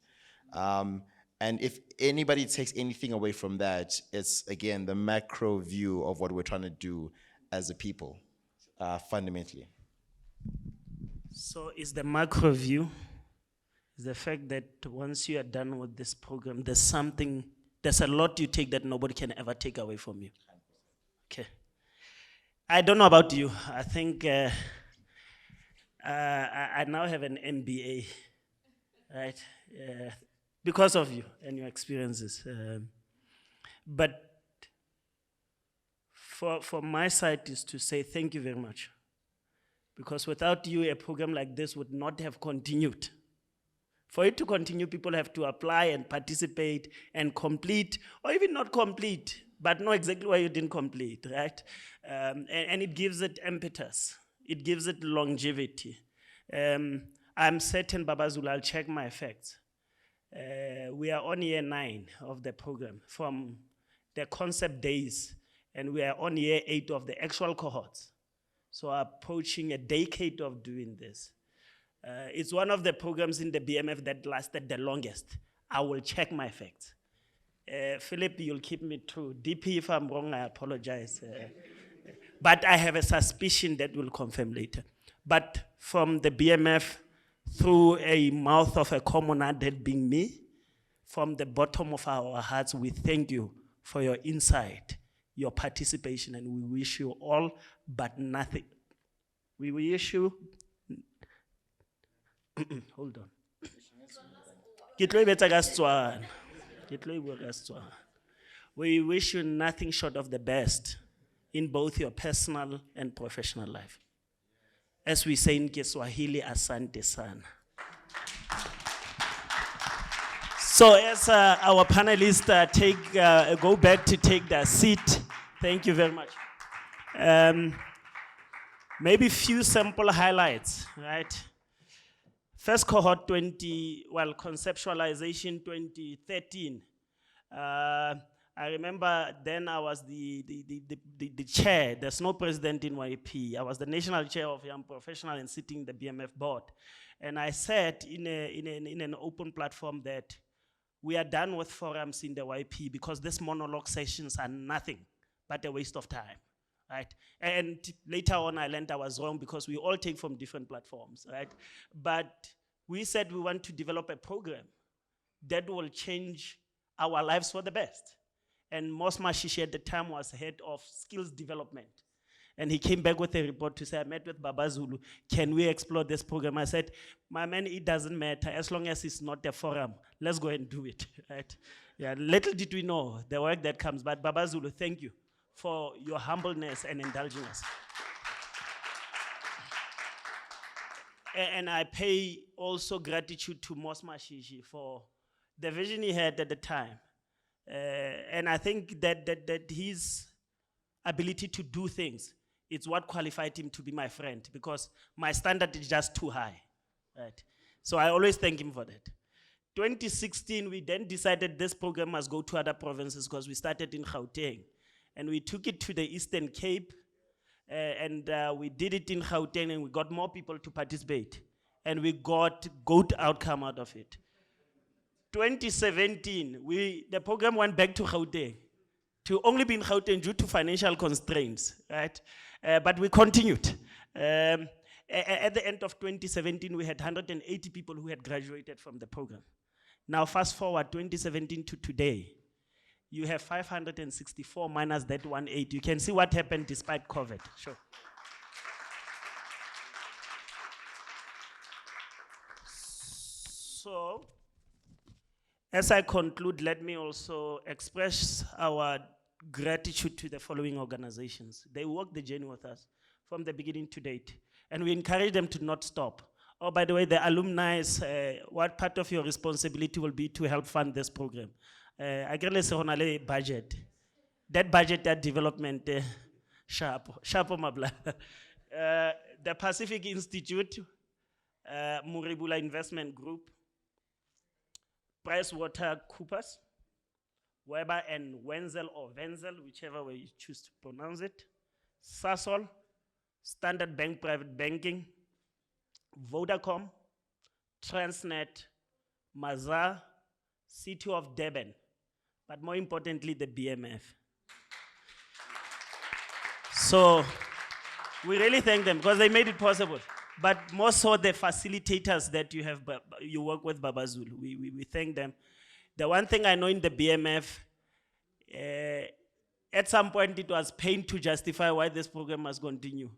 And if anybody takes anything away from that, it's, again, the macro view of what we're trying to do as a people, fundamentally. So is the macro view, is the fact that once you are done with this program, there's a lot you take that nobody can ever take away from you. Okay. I don't know about you. I think I now have an MBA, right? Because of you and your experiences. But for my side is to say thank you very much. Because without you, a program like this would not have continued. For it to continue, people have to apply and participate and complete, or even not complete, but know exactly why you didn't complete, right? And it gives it impetus. It gives it longevity. I'm certain, Baba Zulu, I'll check my facts. We are on year 9 of the program from the concept days, and we are on year 8 of the actual cohorts. So approaching a decade of doing this. It's one of the programs in the BMF that lasted the longest. I will check my facts. Philip, you'll keep me true. DP, if I'm wrong, I apologize. But I have a suspicion that will confirm later. But from the BMF, through a mouth of a commoner, that being me, from the bottom of our hearts, we thank you for your insight, your participation, and we wish you all but nothing. We wish you. Hold on. Ke tlo e betsa ka Setswana. Ke tlo e bua ka Setswana. We wish you nothing short of the best in both your personal and professional life. As we say in Kiswahili, asante sana. So as our panelists go back to take their seat, thank you very much. Maybe few simple highlights, right? First cohort conceptualization 2013. I remember then I was the chair. There's no president in YP. I was the national chair of Young Professional and sitting in the BMF board. And I said in an open platform that we are done with forums in the YP because these monologue sessions are nothing but a waste of time, right? And later on I learned I was wrong because we all take from different platforms, right? But we said we want to develop a program that will change our lives for the best. And Mos Mashishi at the time was head of skills development. And he came back with a report to say, I met with Baba Zulu, can we explore this program? I said, my man, it doesn't matter, as long as it's not a forum, let's go and do it, right? Yeah, little did we know the work that comes, but Baba Zulu, thank you for your humbleness and indulging us. And I pay also gratitude to Mos Mashishi for the vision he had at the time. And I think that his ability to do things, it's what qualified him to be my friend, because my standard is just too high, right? So I always thank him for that. 2016, we then decided this program must go to other provinces because we started in Gauteng. And we took it to the Eastern Cape, and we did it in Gauteng, and we got more people to participate. And we got good outcome out of it. 2017, the program went back to Gauteng, to only be in Gauteng due to financial constraints, right? But we continued. At the end of 2017, we had 180 people who had graduated from the program. Now fast forward 2017 to today, you have 564 minus that 180. You can see what happened despite COVID, sure. So, as I conclude, let me also express our gratitude to the following organizations. They walked the journey with us from the beginning to date, and we encourage them to not stop. Oh, by the way, the alumni, what part of your responsibility will be to help fund this program? I guess budget. That budget, that development, sharp mabla. The Pacific Institute, Muribula Investment Group, PricewaterhouseCoopers, Weber and Wenzel or Wenzel, whichever way you choose to pronounce it, Sasol, Standard Bank Private Banking, Vodacom, Transnet, Mazar, City of Durban, but more importantly, the BMF. So we really thank them because they made it possible. But more so the facilitators that you work with, Baba Zulu. We thank them. The one thing I know in the BMF, at some point it was pain to justify why this program must continue.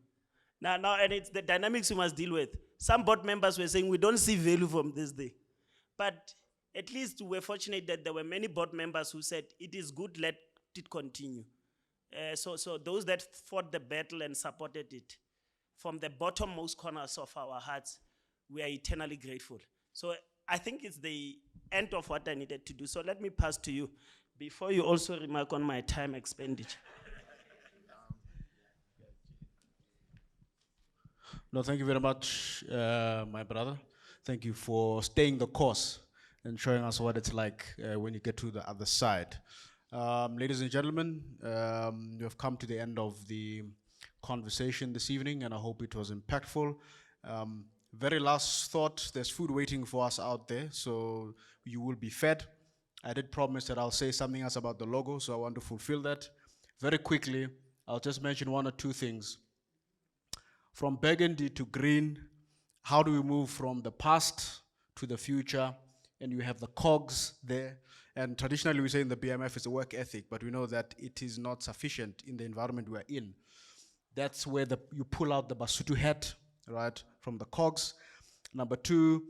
Now, and it's the dynamics we must deal with. Some board members were saying we don't see value from this day. But at least we're fortunate that there were many board members who said it is good, let it continue. So those that fought the battle and supported it, from the bottommost corners of our hearts, we are eternally grateful. So I think it's the end of what I needed to do. So let me pass to you before you also remark on my time expenditure. No, thank you very much, my brother. Thank you for staying the course and showing us what it's like when you get to the other side. Ladies and gentlemen, we have come to the end of the conversation this evening, and I hope it was impactful. Very last thought, there's food waiting for us out there, so you will be fed. I did promise that I'll say something else about the logo, so I want to fulfill that. Very quickly, I'll just mention one or two things. From burgundy to green, how do we move from the past to the future? And you have the cogs there. And traditionally we say in the BMF it's a work ethic, but we know that it is not sufficient in the environment we're in. That's where you pull out the Basutu hat, right, from the cogs. Number two,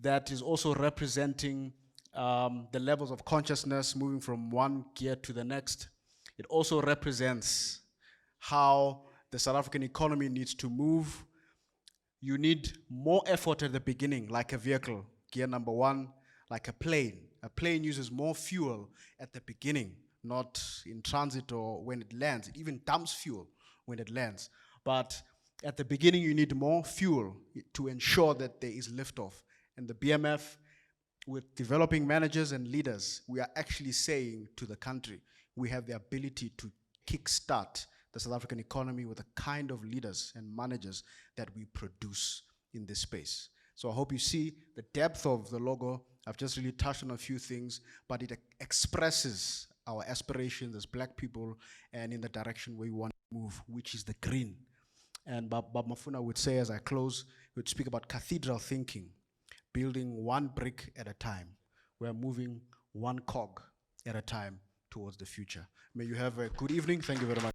that is also representing the levels of consciousness moving from one gear to the next. It also represents how the South African economy needs to move. You need more effort at the beginning, like a vehicle, gear number one, like a plane. A plane uses more fuel at the beginning, not in transit or when it lands. It even dumps fuel when it lands. But at the beginning, you need more fuel to ensure that there is liftoff. And the BMF, with developing managers and leaders, we are actually saying to the country, we have the ability to kickstart the South African economy with the kind of leaders and managers that we produce in this space. So I hope you see the depth of the logo. I've just really touched on a few things, but it expresses our aspirations as Black people and in the direction we want to move, which is the green. And Bab Mafuna would say, as I close, he would speak about cathedral thinking, building one brick at a time. We're moving one cog at a time towards the future. May you have a good evening. Thank you very much.